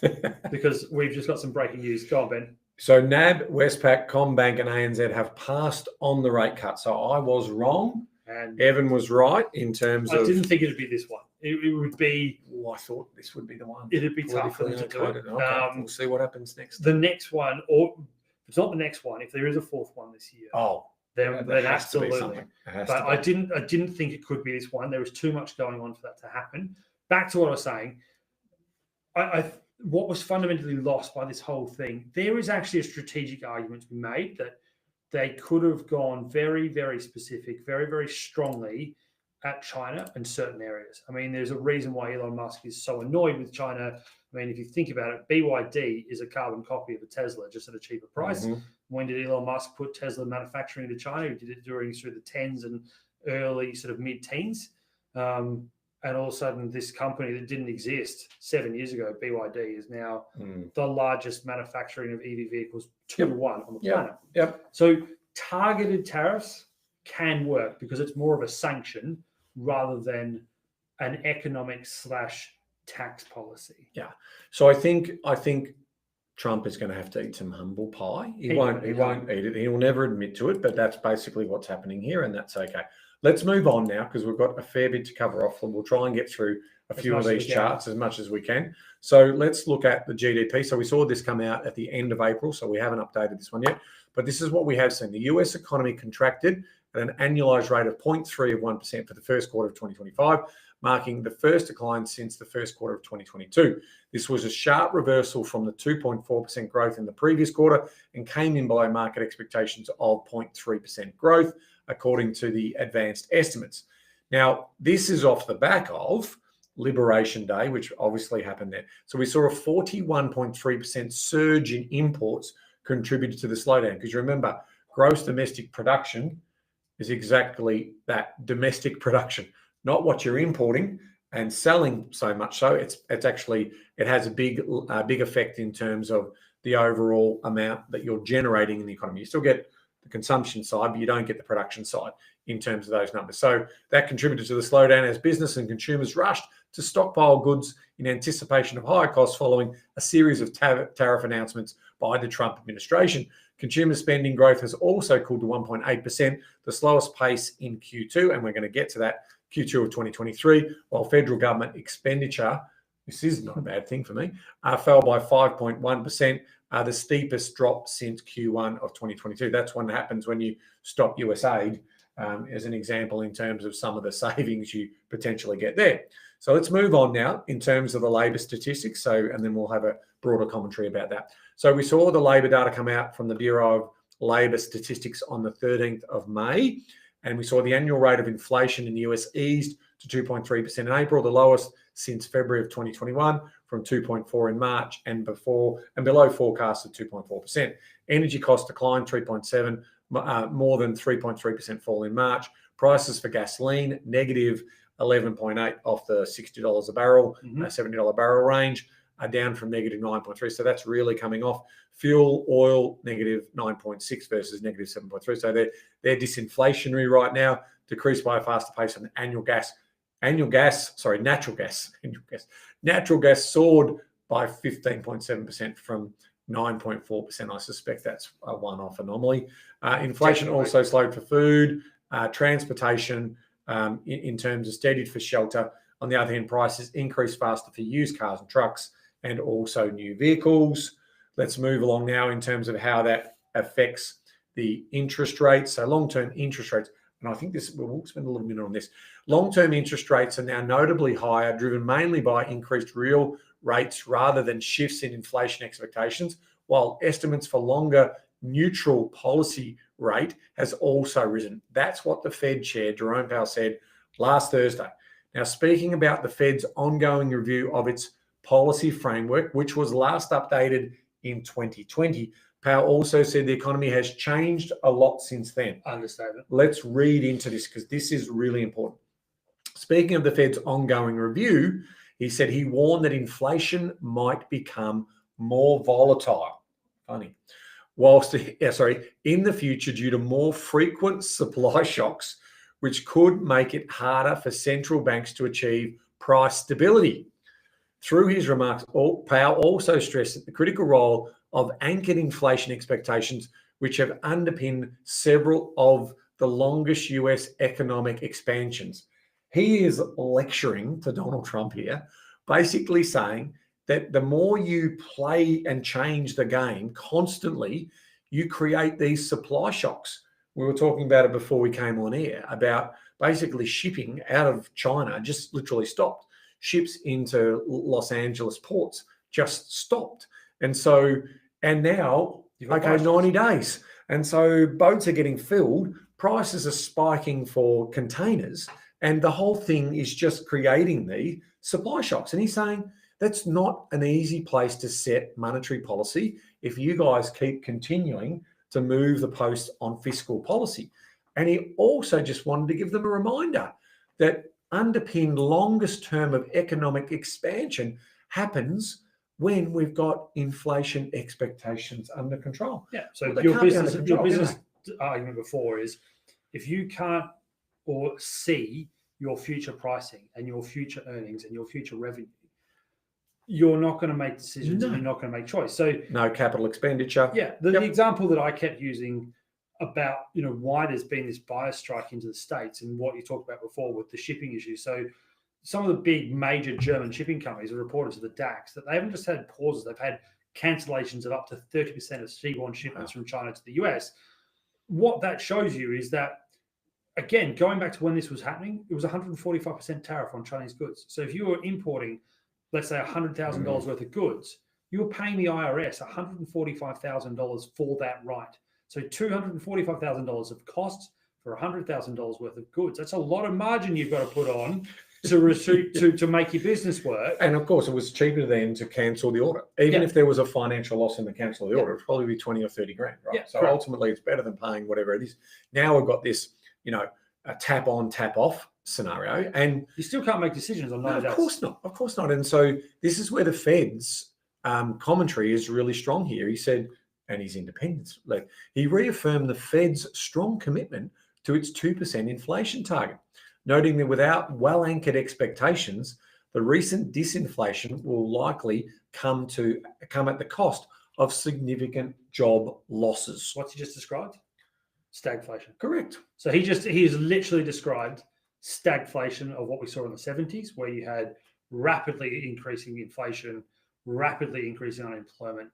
because we've just got some breaking news. Go on, Ben. So NAB, Westpac, Combank and ANZ have passed on the rate cut. So I was wrong. And Evan was right in terms of. I didn't think it would be this one. It would be. Oh, I thought this would be the one. It'd be tough for them to do it. Okay. We'll see what happens next. The next one, or if it's not the next one, if there is a fourth one this year. Then absolutely. But I didn't think it could be this one. There was too much going on for that to happen. Back to what I was saying. what was fundamentally lost by this whole thing, there is actually a strategic argument to be made that they could have gone very, very specific, very, very strongly at China in certain areas. I mean, there's a reason why Elon Musk is so annoyed with China. I mean, if you think about it, BYD is a carbon copy of a Tesla, just at a cheaper price. Mhm. When did Elon Musk put Tesla manufacturing into China? He did it through the tens and early sort of mid-teens. And all of a sudden, this company that didn't exist 7 years ago, BYD, is now the largest manufacturing of EV vehicles 2-1 on the planet. Yep. So targeted tariffs can work because it's more of a sanction rather than an economic / tax policy. Yeah. So I think Trump is going to have to eat some humble pie. He won't eat it. He will never admit to it, but that's basically what's happening here, and that's okay. Let's move on now because we've got a fair bit to cover off, and we'll try and get through a few of these charts as much as we can. So let's look at the GDP. So we saw this come out at the end of April, so we haven't updated this one yet, but this is what we have seen. The US economy contracted at an annualized rate of 0.3% for the first quarter of 2025, marking the first decline since the first quarter of 2022. This was a sharp reversal from the 2.4% growth in the previous quarter and came in below market expectations of 0.3% growth, according to the advanced estimates. Now, this is off the back of Liberation Day, which obviously happened there. So we saw a 41.3% surge in imports contributed to the slowdown. Because you remember, gross domestic production is exactly that, domestic production, not what you're importing and selling so much so. It's actually, it has a big effect in terms of the overall amount that you're generating in the economy. You still get the consumption side, but you don't get the production side in terms of those numbers. So that contributed to the slowdown as business and consumers rushed to stockpile goods in anticipation of higher costs following a series of tariff announcements by the Trump administration. Consumer spending growth has also cooled to 1.8%, the slowest pace in Q2, and we're going to get to that, Q2 of 2023, while federal government expenditure, this is not a bad thing for me, fell by 5.1%, the steepest drop since Q1 of 2022. That's what happens when you stop US aid, as an example in terms of some of the savings you potentially get there. So let's move on now in terms of the labour statistics. And then we'll have a broader commentary about that. So we saw the labour data come out from the Bureau of Labour Statistics on the 13th of May. And we saw the annual rate of inflation in the US eased to 2.3% in April, the lowest since February of 2021, from 2.4% in March and below forecasts of 2.4%. Energy costs declined 3.7%, more than 3.3% fall in March. Prices for gasoline, negative 11.8% off the $60 a barrel, $70 a barrel range, are down from negative 9.3%. So that's really coming off. Fuel, oil, negative 9.6% versus negative 7.3%. So they're disinflationary right now, decreased by a faster pace on natural gas. Natural gas soared by 15.7% from 9.4%. I suspect that's a one-off anomaly. Inflation also slowed for food, transportation, in terms of steadied for shelter. On the other hand, prices increased faster for used cars and trucks and also new vehicles. Let's move along now in terms of how that affects the interest rates. So long-term interest rates, and I think we'll spend a little minute on this. Long-term interest rates are now notably higher, driven mainly by increased real rates rather than shifts in inflation expectations, while estimates for longer neutral policy rate has also risen. That's what the Fed chair, Jerome Powell, said last Thursday. Now, speaking about the Fed's ongoing review of its policy framework, which was last updated in 2020, Powell also said the economy has changed a lot since then. Understatement. Let's read into this because this is really important. Speaking of the Fed's ongoing review, he said he warned that inflation might become more volatile. Funny. In the future due to more frequent supply shocks, which could make it harder for central banks to achieve price stability. Through his remarks, Powell also stressed the critical role of anchored inflation expectations, which have underpinned several of the longest US economic expansions. He is lecturing to Donald Trump here, basically saying that the more you play and change the game constantly, you create these supply shocks. We were talking about it before we came on air, about basically shipping out of China just literally stopped. ships into Los Angeles ports just stopped. And now, okay, 90 days. And so boats are getting filled, prices are spiking for containers, and the whole thing is just creating the supply shocks. And he's saying that's not an easy place to set monetary policy if you guys keep continuing to move the post on fiscal policy. And he also just wanted to give them a reminder that underpinned longest term of economic expansion happens when we've got inflation expectations under control. Yeah. So Well, your business argument before is if you can't or see your future pricing and your future earnings and your future revenue, you're not going to make decisions and you're not going to make choice. So no capital expenditure. Yeah. The example that I kept using about, why there's been this bias strike into the States and what you talked about before with the shipping issue. So some of the big major German shipping companies have reported to the DAX that they haven't just had pauses, they've had cancellations of up to 30% of seaborne shipments from China to the US. What that shows you is that, again, going back to when this was happening, it was 145% tariff on Chinese goods. So if you were importing, let's say $100,000 worth of goods, you were paying the IRS $145,000 for that right. So $245,000 of costs for $100,000 worth of goods. That's a lot of margin you've got to put on to make your business work. And of course, it was cheaper then to cancel the order. Even if there was a financial loss in the cancel of the order, it'd probably be 20 or 30 grand, right? Yeah, so correct. Ultimately, it's better than paying whatever it is. Now we've got this, a tap on, tap off scenario, and you still can't make decisions on that. No, of course not. Of course not. And so this is where the Fed's commentary is really strong here. He said, and his independence, he reaffirmed the Fed's strong commitment to its 2% inflation target, noting that without well-anchored expectations, the recent disinflation will likely come at the cost of significant job losses. What's he just described? Stagflation. Correct. So he has literally described stagflation of what we saw in the 70s, where you had rapidly increasing inflation, rapidly increasing unemployment,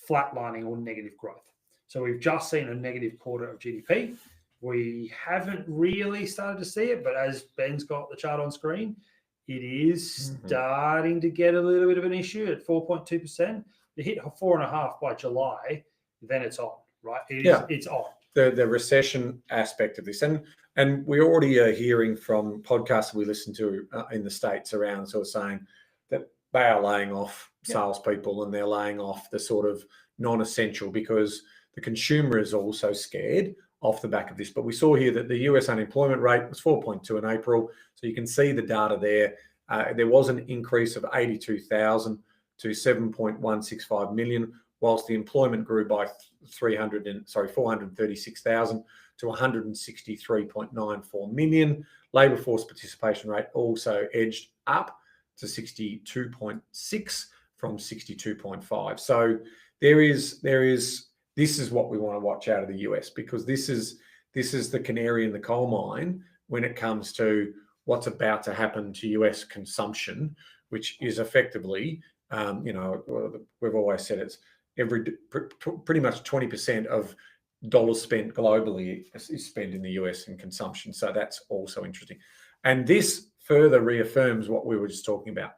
flatlining or negative growth. So we've just seen a negative quarter of GDP. We haven't really started to see it, but as Ben's got the chart on screen, it is starting to get a little bit of an issue at 4.2%. You hit 4.5% by July, then it's on, right? It's on. The recession aspect of this, and we already are hearing from podcasts we listen to in the States around sort of saying that they are laying off salespeople and they're laying off the sort of non-essential because the consumer is also scared off the back of this. But we saw here that the US unemployment rate was 4.2 in April. So you can see the data there. There was an increase of 82,000 to 7.165 million, whilst the employment grew by 436,000 to 163.94 million. Labour force participation rate also edged up to 62.6 from 62.5. So this is what we want to watch out of the US, because this is the canary in the coal mine when it comes to what's about to happen to US consumption, which is effectively, we've always said it's pretty much 20% of dollars spent globally is spent in the US in consumption. So that's also interesting. And this further reaffirms what we were just talking about.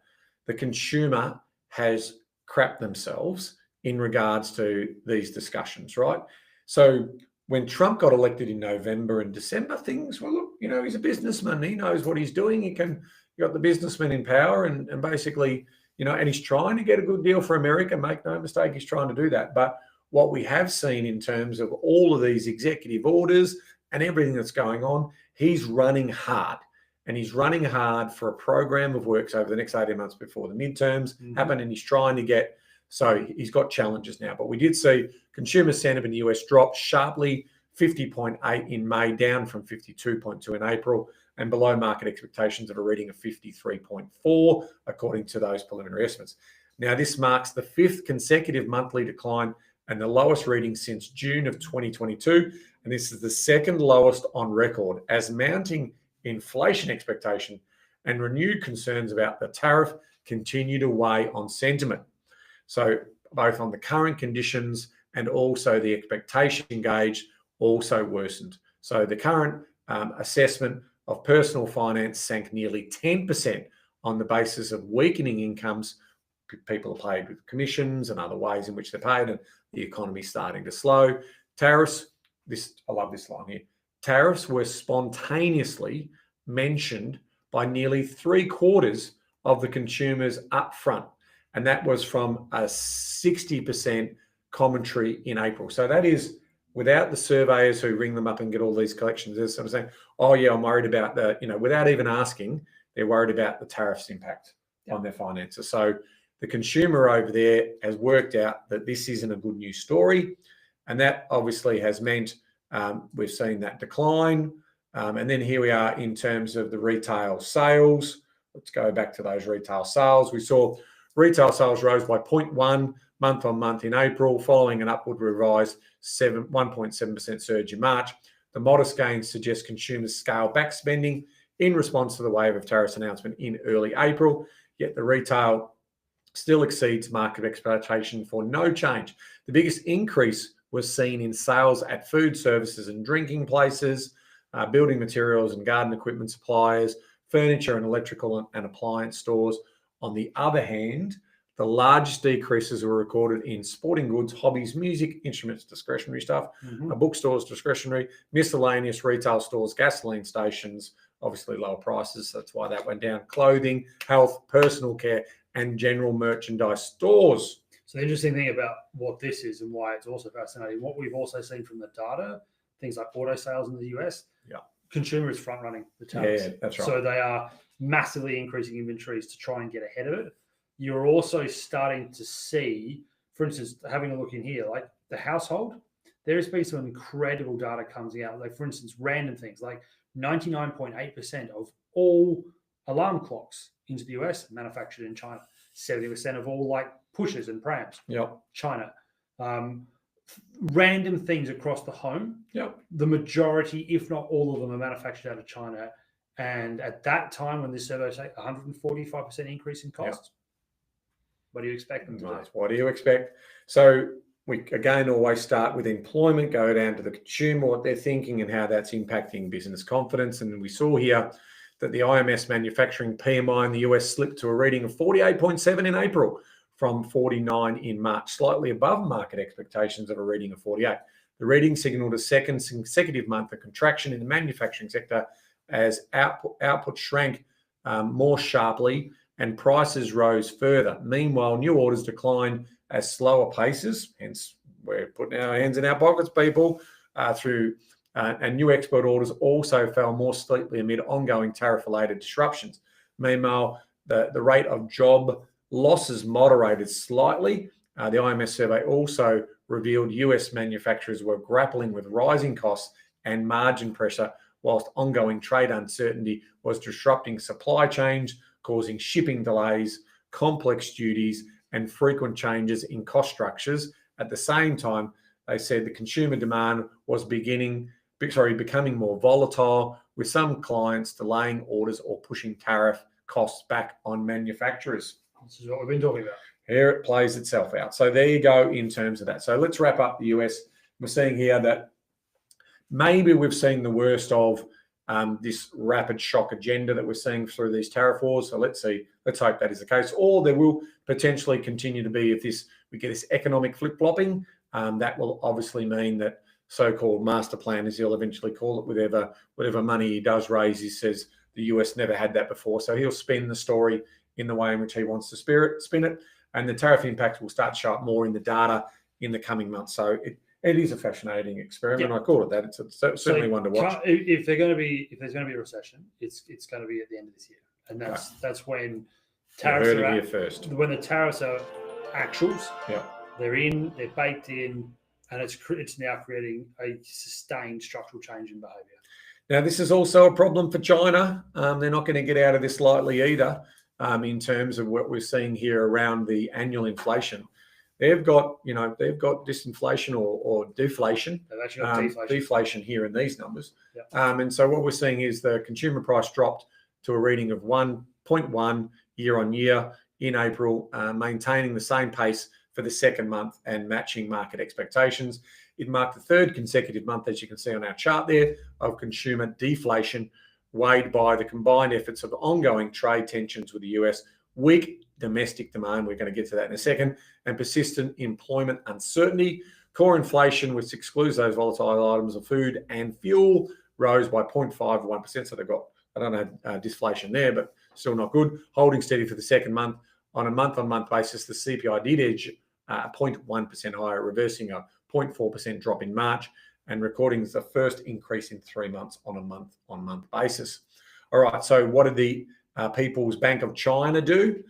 The consumer has crapped themselves in regards to these discussions, right? So when Trump got elected in November and December, things were, look, he's a businessman. He knows what he's doing. You got the businessman in power and basically, and he's trying to get a good deal for America. Make no mistake, he's trying to do that. But what we have seen in terms of all of these executive orders and everything that's going on, he's running hard. And he's running hard for a program of works over the next 18 months before the midterms happen. And he's trying to get, so he's got challenges now. But we did see consumer sentiment in the US drop sharply, 50.8 in May, down from 52.2 in April, and below market expectations of a reading of 53.4, according to those preliminary estimates. Now, this marks the fifth consecutive monthly decline and the lowest reading since June of 2022. And this is the second lowest on record, as mounting inflation expectation and renewed concerns about the tariff continue to weigh on sentiment. So both on the current conditions and also the expectation gauge also worsened. So the current assessment of personal finance sank nearly 10% on the basis of weakening incomes. People are paid with commissions and other ways in which they're paid, and the economy starting to slow. Tariffs, I love this line here. Tariffs were spontaneously mentioned by nearly 3/4 of the consumers up front. And that was from a 60% commentary in April. So that is without the surveyors who ring them up and get all these collections. There's someone saying, oh yeah, I'm worried about without even asking, they're worried about the tariffs impact on their finances. So the consumer over there has worked out that this isn't a good news story. And that obviously has meant we've seen that decline. And then here we are in terms of the retail sales. Let's go back to those retail sales. We saw retail sales rose by 0.1 month on month in April, following an upward revised 1.7% surge in March. The modest gains suggest consumers scale back spending in response to the wave of tariffs announcement in early April, yet the retail still exceeds market expectation for no change. The biggest increase was seen in sales at food services and drinking places, building materials and garden equipment suppliers, furniture and electrical and appliance stores. On the other hand, the largest decreases were recorded in sporting goods, hobbies, music, instruments, discretionary stuff, bookstores, discretionary, miscellaneous retail stores, gasoline stations, obviously lower prices, so that's why that went down, clothing, health, personal care, and general merchandise stores. So the interesting thing about what this is and why it's also fascinating, what we've also seen from the data, things like auto sales in the US, consumers front running the tariffs. Yeah, that's right. So they are massively increasing inventories to try and get ahead of it. You're also starting to see, for instance, having a look in here, like the household, there has been some incredible data coming out. Like, for instance, random things like 99.8% of all alarm clocks into the US manufactured in China. 70% of all like pushers and prams, China. Random things across the home. The majority, if not all of them, are manufactured out of China. And at that time, when this survey said 145% increase in costs, what do you expect them to do? What do you expect? So we, again, always start with employment, go down to the consumer, what they're thinking and how that's impacting business confidence. And we saw here that the IMS manufacturing PMI in the US slipped to a reading of 48.7 in April from 49 in March, slightly above market expectations of a reading of 48. The reading signaled a second consecutive month of contraction in the manufacturing sector as output shrank more sharply and prices rose further. Meanwhile, new orders declined at slower paces, hence we're putting our hands in our pockets, people, and new export orders also fell more steeply amid ongoing tariff-related disruptions. Meanwhile, the rate of job losses moderated slightly. The IMS survey also revealed US manufacturers were grappling with rising costs and margin pressure, whilst ongoing trade uncertainty was disrupting supply chains, causing shipping delays, complex duties, and frequent changes in cost structures. At the same time, they said the consumer demand was becoming more volatile, with some clients delaying orders or pushing tariff costs back on manufacturers. This is what we've been talking about. Here it plays itself out. So there you go in terms of that. So let's wrap up the US. We're seeing here that maybe we've seen the worst of this rapid shock agenda that we're seeing through these tariff wars. So let's see. Let's hope that is the case. Or there will potentially continue to be, if we get this economic flip-flopping, that will obviously mean that so-called master plan, as he'll eventually call it, whatever money he does raise, he says the US never had that before. So he'll spin the story in the way in which he wants to spin it. And the tariff impacts will start to show up more in the data in the coming months. So it is a fascinating experiment. I call it that. It's certainly one to watch. If there's going to be a recession, it's going to be at the end of this year, and that's when tariffs are here first. When the tariffs are actuals, they're baked in, and it's now creating a sustained structural change in behaviour. Now, this is also a problem for China. They're not going to get out of this lightly either. In terms of what we're seeing here around the annual inflation. They've got disinflation or deflation. They've actually got deflation here in these numbers. And so what we're seeing is the consumer price dropped to a reading of 1.1 year on year in April, maintaining the same pace for the second month and matching market expectations. It marked the third consecutive month, as you can see on our chart there, of consumer deflation, weighed by the combined efforts of ongoing trade tensions with the US, weak domestic demand, we're going to get to that in a second, and persistent employment uncertainty. Core inflation, which excludes those volatile items of food and fuel, rose by 0.51%. So they've got, I don't know, deflation there, but still not good. Holding steady for the second month. On a month-on-month basis, the CPI did edge 0.1% higher, reversing a 0.4% drop in March and recording the first increase in 3 months on a month-on-month basis. All right, so what did the People's Bank of China do?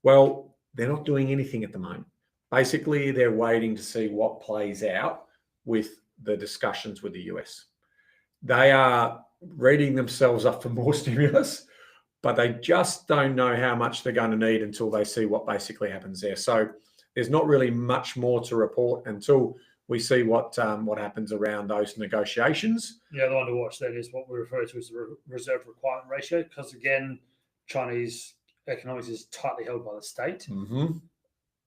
Well, they're not doing anything at the moment. Basically, they're waiting to see what plays out with the discussions with the US. They are readying themselves up for more stimulus, but they just don't know how much they're going to need until they see what basically happens there. So there's not really much more to report until we see what happens around those negotiations. Yeah, the one to watch then is what we refer to as the reserve requirement ratio, because again, Chinese economics is tightly held by the state. Mm-hmm.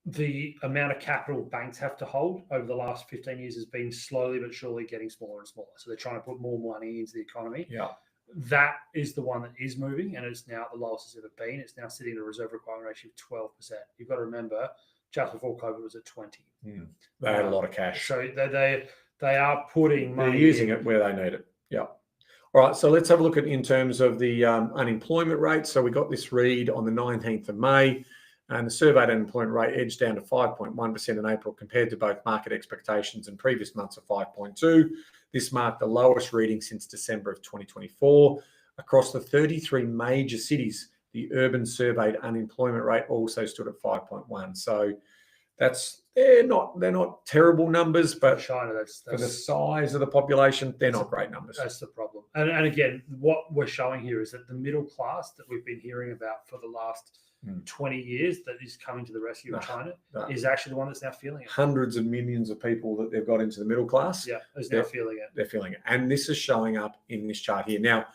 The amount of capital banks have to hold over the last 15 years has been slowly but surely getting smaller and smaller. So they're trying to put more money into the economy. Yeah. That is the one that is moving, and it's now the lowest it's ever been. It's now sitting at a reserve requirement ratio of 12%. You've got to remember, just before COVID, it was at 20. They had a lot of cash. So they are putting money. They're using it where they need it. Yeah. All right, so let's have a look at in terms of the unemployment rate. So we got this read on the 19th of May. And the surveyed unemployment rate edged down to 5.1% in April compared to both market expectations and previous months of 5.2%. This marked the lowest reading since December of 2024. Across the 33 major cities, the urban surveyed unemployment rate also stood at 5.1%. So they're not terrible numbers, but China, that's for the size of the population, they're not great numbers. That's the problem. And again, what we're showing here is that the middle class that we've been hearing about for the last 20 years that is coming to the rescue of China is actually the one that's now feeling it. Hundreds of millions of people that they've got into the middle class. Yeah, is now feeling it. They're feeling it. And this is showing up in this chart here. Now,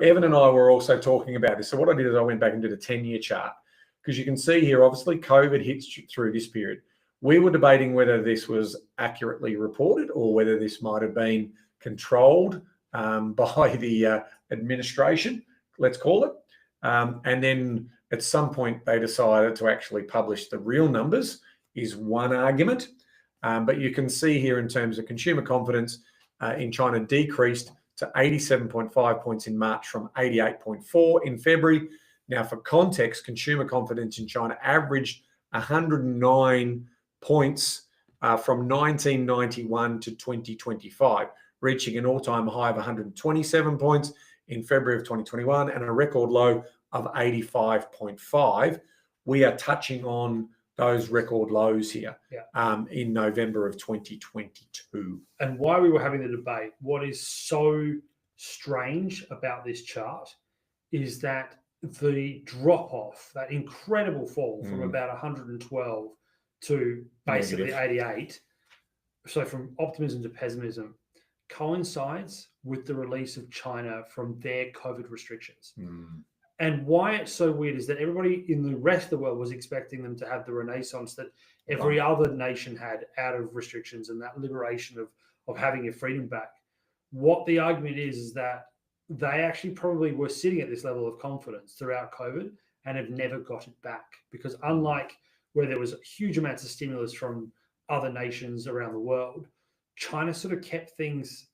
Evan and I were also talking about this. So what I did is I went back and did a 10-year chart because you can see here, obviously, COVID hits through this period. We were debating whether this was accurately reported or whether this might have been controlled by the administration, let's call it. And then at some point, they decided to actually publish the real numbers, is one argument. But you can see here in terms of consumer confidence in China decreased to 87.5 points in March from 88.4 in February. Now, for context, consumer confidence in China averaged 109 points from 1991 to 2025, reaching an all-time high of 127 points in February of 2021 and a record low of 85.5. We are touching on those record lows here in November of 2022. And while we were having the debate, what is so strange about this chart is that the drop-off, that incredible fall from about 112 to basically 88, so from optimism to pessimism, coincides with the release of China from their COVID restrictions. And why it's so weird is that everybody in the rest of the world was expecting them to have the renaissance that every other nation had out of restrictions and that liberation of having your freedom back. What the argument is that they actually probably were sitting at this level of confidence throughout COVID and have never got it back. Because unlike where there was huge amounts of stimulus from other nations around the world, China sort of kept things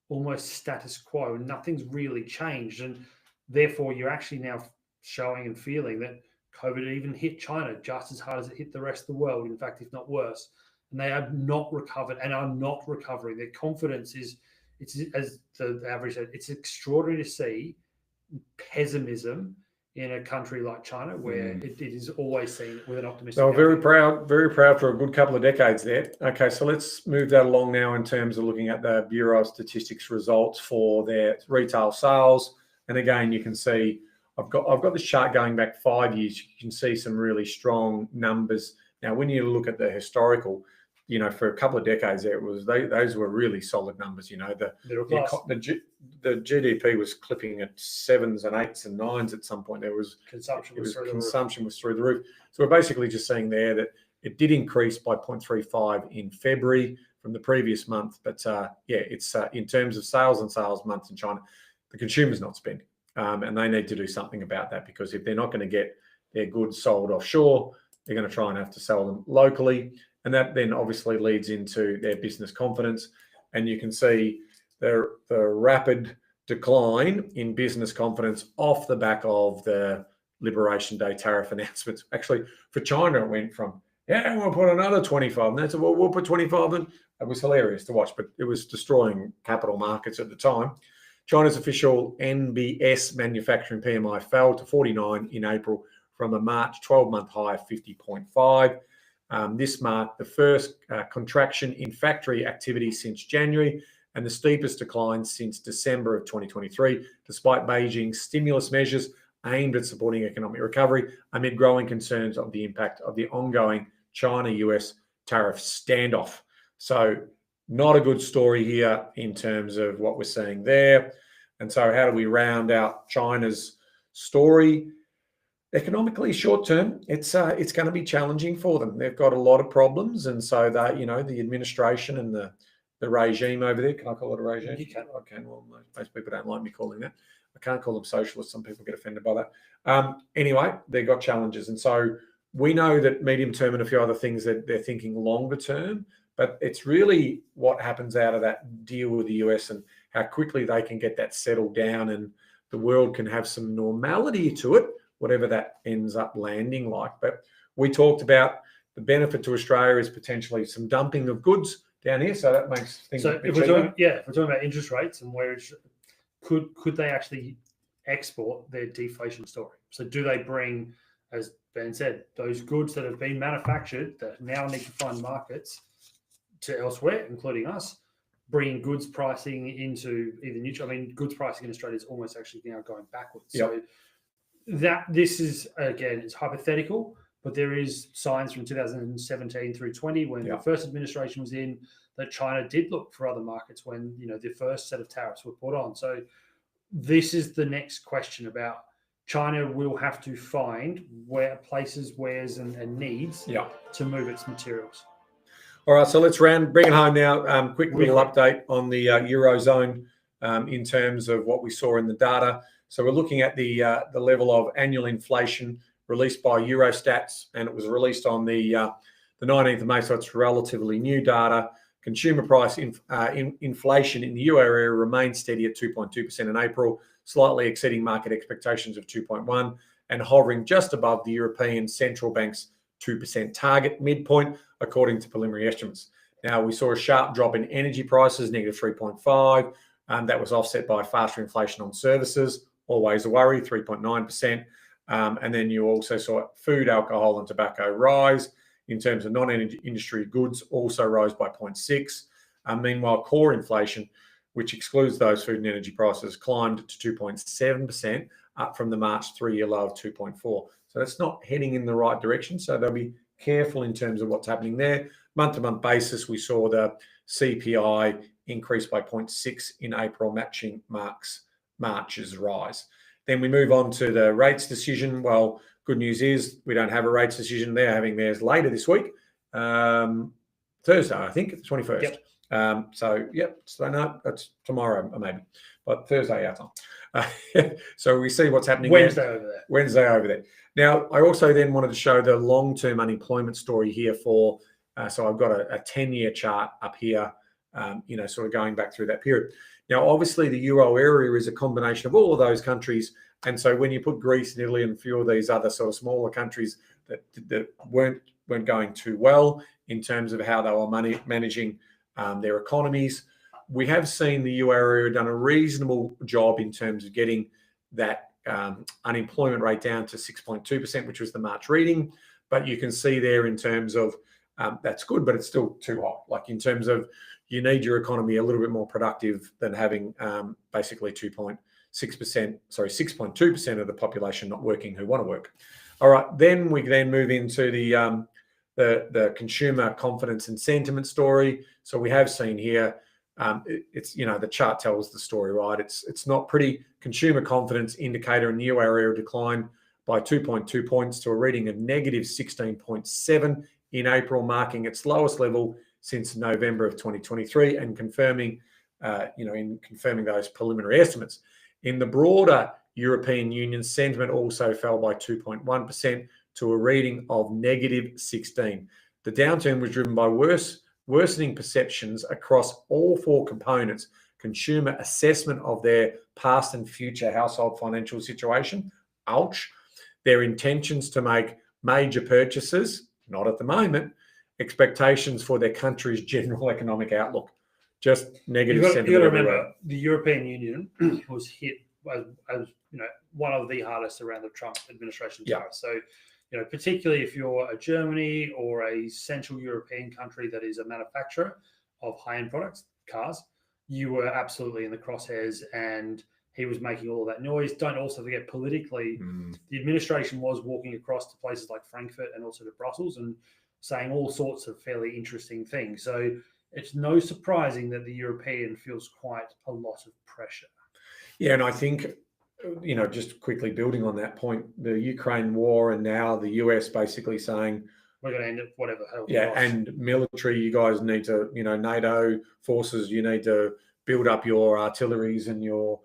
almost status quo and nothing's really changed. And therefore, you're actually now showing and feeling that COVID even hit China just as hard as it hit the rest of the world, in fact, if not worse. And they have not recovered and are not recovering. Their confidence is, it's as the average said, it's extraordinary to see pessimism in a country like China, where it is always seen with an optimistic. So very proud for a good couple of decades there. Okay, so let's move that along now in terms of looking at the Bureau of Statistics results for their retail sales. And again, you can see I've got this chart going back 5 years. You can see some really strong numbers. Now, when you look at the historical, for a couple of decades there, those were really solid numbers. The GDP was clipping at 7s and 8s and 9s at some point. There was consumption was through the roof. So we're basically just seeing there that it did increase by 0.35 in February from the previous month. But it's in terms of sales and sales months in China, the consumer's not spending. And they need to do something about that, because if they're not going to get their goods sold offshore, they're going to try and have to sell them locally. And that then obviously leads into their business confidence. And you can see the rapid decline in business confidence off the back of the Liberation Day tariff announcements. Actually, for China, it went from, yeah, we'll put another 25. And they said, well, we'll put 25 in. It was hilarious to watch, but it was destroying capital markets at the time. China's official NBS manufacturing PMI fell to 49 in April from a March 12-month high of 50.5. This marked the first contraction in factory activity since January and the steepest decline since December of 2023, despite Beijing's stimulus measures aimed at supporting economic recovery amid growing concerns of the impact of the ongoing China-US tariff standoff. So not a good story here in terms of what we're seeing there. And so how do we round out China's story? Economically, short term, it's going to be challenging for them. They've got a lot of problems, and so that, you know, the administration and the regime over there. Can I call it a regime? You can. I can. Well, most people don't like me calling that. I can't call them socialists. Some people get offended by that. Anyway, they've got challenges, and so we know that medium term and a few other things that they're thinking longer term. But it's really what happens out of that deal with the US and how quickly they can get that settled down, and the world can have some normality to it, whatever that ends up landing like. But we talked about the benefit to Australia is potentially some dumping of goods down here, so that makes things So a bit if we're cheaper. talking about interest rates and where could they actually export their deflation story? So do they bring, as Ben said, those goods that have been manufactured that now need to find markets to elsewhere, including us, bringing goods pricing into either neutral? I mean, goods pricing in Australia is almost actually now going backwards. Yep. So that this is, again, it's hypothetical, but there is signs from 2017 through 20 when the first administration was in that China did look for other markets when, you know, the first set of tariffs were put on. So this is the next question about China will have to find where places, wheres, and needs to move its materials. All right, so let's bring it home now. Quick little update on the Eurozone in terms of what we saw in the data. So we're looking at the level of annual inflation released by Eurostats, and it was released on the 19th of May, so it's relatively new data. Consumer price inflation in the euro area remained steady at 2.2% in April, slightly exceeding market expectations of 2.1% and hovering just above the European Central Bank's 2% target midpoint, according to preliminary estimates. Now, we saw a sharp drop in energy prices, -3.5%, and that was offset by faster inflation on services, always a worry, 3.9%. And then you also saw food, alcohol, and tobacco rise. In terms of non-energy industry goods, also rose by 0.6%. Meanwhile, core inflation, which excludes those food and energy prices, climbed to 2.7%, up from the March 3-year low of 2.4%. So that's not heading in the right direction. So they'll be careful in terms of what's happening there. Month-to-month basis, we saw the CPI increase by 0.6% in April, matching March's rise. Then we move on to the rates decision. Well, good news is we don't have a rates decision. They're having theirs later this week, Thursday, I think, the 21st. Yep. So no, that's tomorrow maybe, but Thursday our time. So we see what's happening Wednesday over there. Now, I also then wanted to show the long-term unemployment story here for, so I've got a 10-year chart up here, sort of going back through that period. Now, obviously, the Euro area is a combination of all of those countries. And so when you put Greece and Italy and a few of these other sort of smaller countries that weren't going too well in terms of how they were managing their economies, we have seen the Euro area done a reasonable job in terms of getting that unemployment rate down to 6.2%, which was the March reading. But you can see there in terms of that's good, but it's still too high. Like in terms of you need your economy a little bit more productive than having basically 6.2% of the population not working who want to work. All right, then we move into the consumer confidence and sentiment story. So we have seen here, it's the chart tells the story, right? It's not pretty. Consumer confidence indicator in the euro area declined by 2.2 points to a reading of -16.7 in April, marking its lowest level since November of 2023, and confirming those preliminary estimates. In the broader European Union, sentiment also fell by 2.1% to a reading of -16. The downturn was driven by worsening perceptions across all four components: consumer assessment of their past and future household financial situation, ouch, their intentions to make major purchases, not at the moment, expectations for their country's general economic outlook. Just negative You've sentiment got to everywhere. remember, the European Union was hit as one of the hardest around the Trump administration. Yeah. So, particularly if you're a Germany or a Central European country that is a manufacturer of high-end products, cars, you were absolutely in the crosshairs, and he was making all of that noise. Don't also forget, politically, the administration was walking across to places like Frankfurt and also to Brussels and saying all sorts of fairly interesting things. So it's no surprising that the European feels quite a lot of pressure. Yeah, and I think, just quickly building on that point, the Ukraine war and now the US basically saying, we're going to end it, whatever. Yeah, and military, you guys need to, NATO forces, you need to build up your artilleries and your,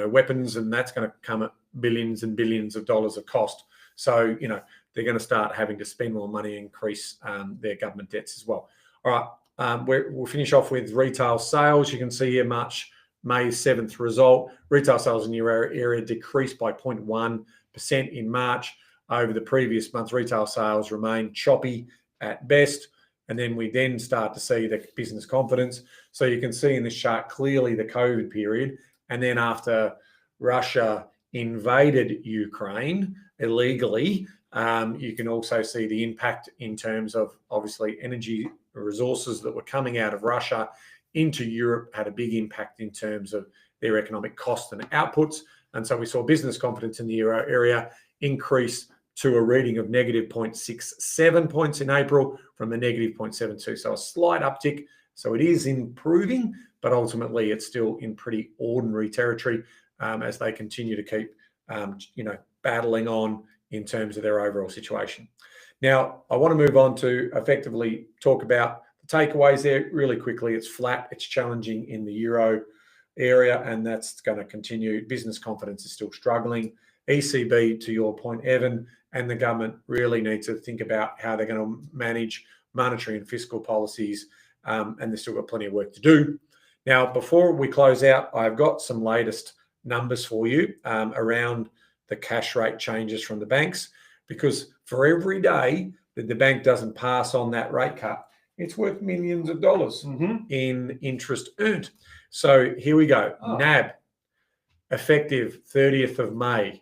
weapons, and that's going to come at billions and billions of dollars of cost. So, they're going to start having to spend more money, increase their government debts as well. All right, we'll finish off with retail sales. You can see here May 7th result. Retail sales in the euro area decreased by 0.1% in March. Over the previous month, retail sales remain choppy at best. And then we then start to see the business confidence. So you can see in this chart clearly the COVID period. And then after Russia invaded Ukraine illegally, you can also see the impact in terms of obviously energy resources that were coming out of Russia into Europe had a big impact in terms of their economic costs and outputs. And so we saw business confidence in the euro area increase to a reading of -0.67 points in April from a -0.72. So a slight uptick. So it is improving, but ultimately it's still in pretty ordinary territory as they continue to keep, battling on in terms of their overall situation. Now, I want to move on to effectively talk about the takeaways there really quickly. It's flat, it's challenging in the euro area, and that's going to continue. Business confidence is still struggling. ECB, to your point, Evan, and the government really need to think about how they're going to manage monetary and fiscal policies, and they've still got plenty of work to do. Now, before we close out, I've got some latest numbers for you around the cash rate changes from the banks, because for every day that the bank doesn't pass on that rate cut, it's worth millions of dollars in interest earned. So here we go. NAB, effective 30th of May.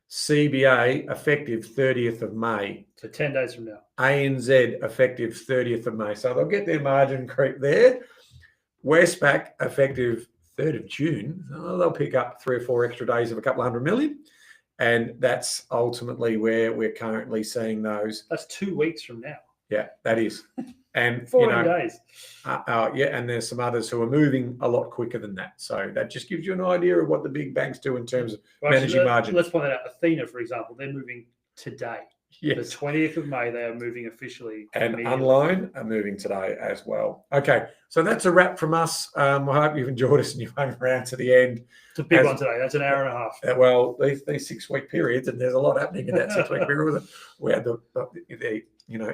CBA, effective 30th of May. So 10 days from now. ANZ, effective 30th of May. So they'll get their margin creep there. Westpac, effective 3rd of June. They'll pick up 3 or 4 extra days of a couple of $100 million. And that's ultimately where we're currently seeing those. That's 2 weeks from now. Yeah, that is. And 14 days. And there's some others who are moving a lot quicker than that. So that just gives you an idea of what the big banks do in terms of managing margin. Let's point that out. Athena, for example, they're moving today. Yes. The 20th of May, they are moving officially. And Unline are moving today as well. Okay, so that's a wrap from us. I hope you've enjoyed us and you've hung around to the end. It's a big one today. That's an hour and a half. Well, these 6-week periods, and there's a lot happening in that 6-week period. We had the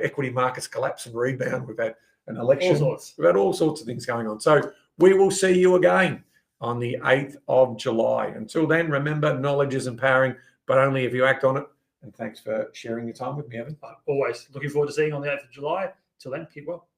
equity markets collapse and rebound. We've had an election. We've had all sorts of things going on. So we will see you again on the 8th of July. Until then, remember, knowledge is empowering, but only if you act on it. And thanks for sharing your time with me, Evan. Always looking forward to seeing you on the 8th of July. Till then, keep well.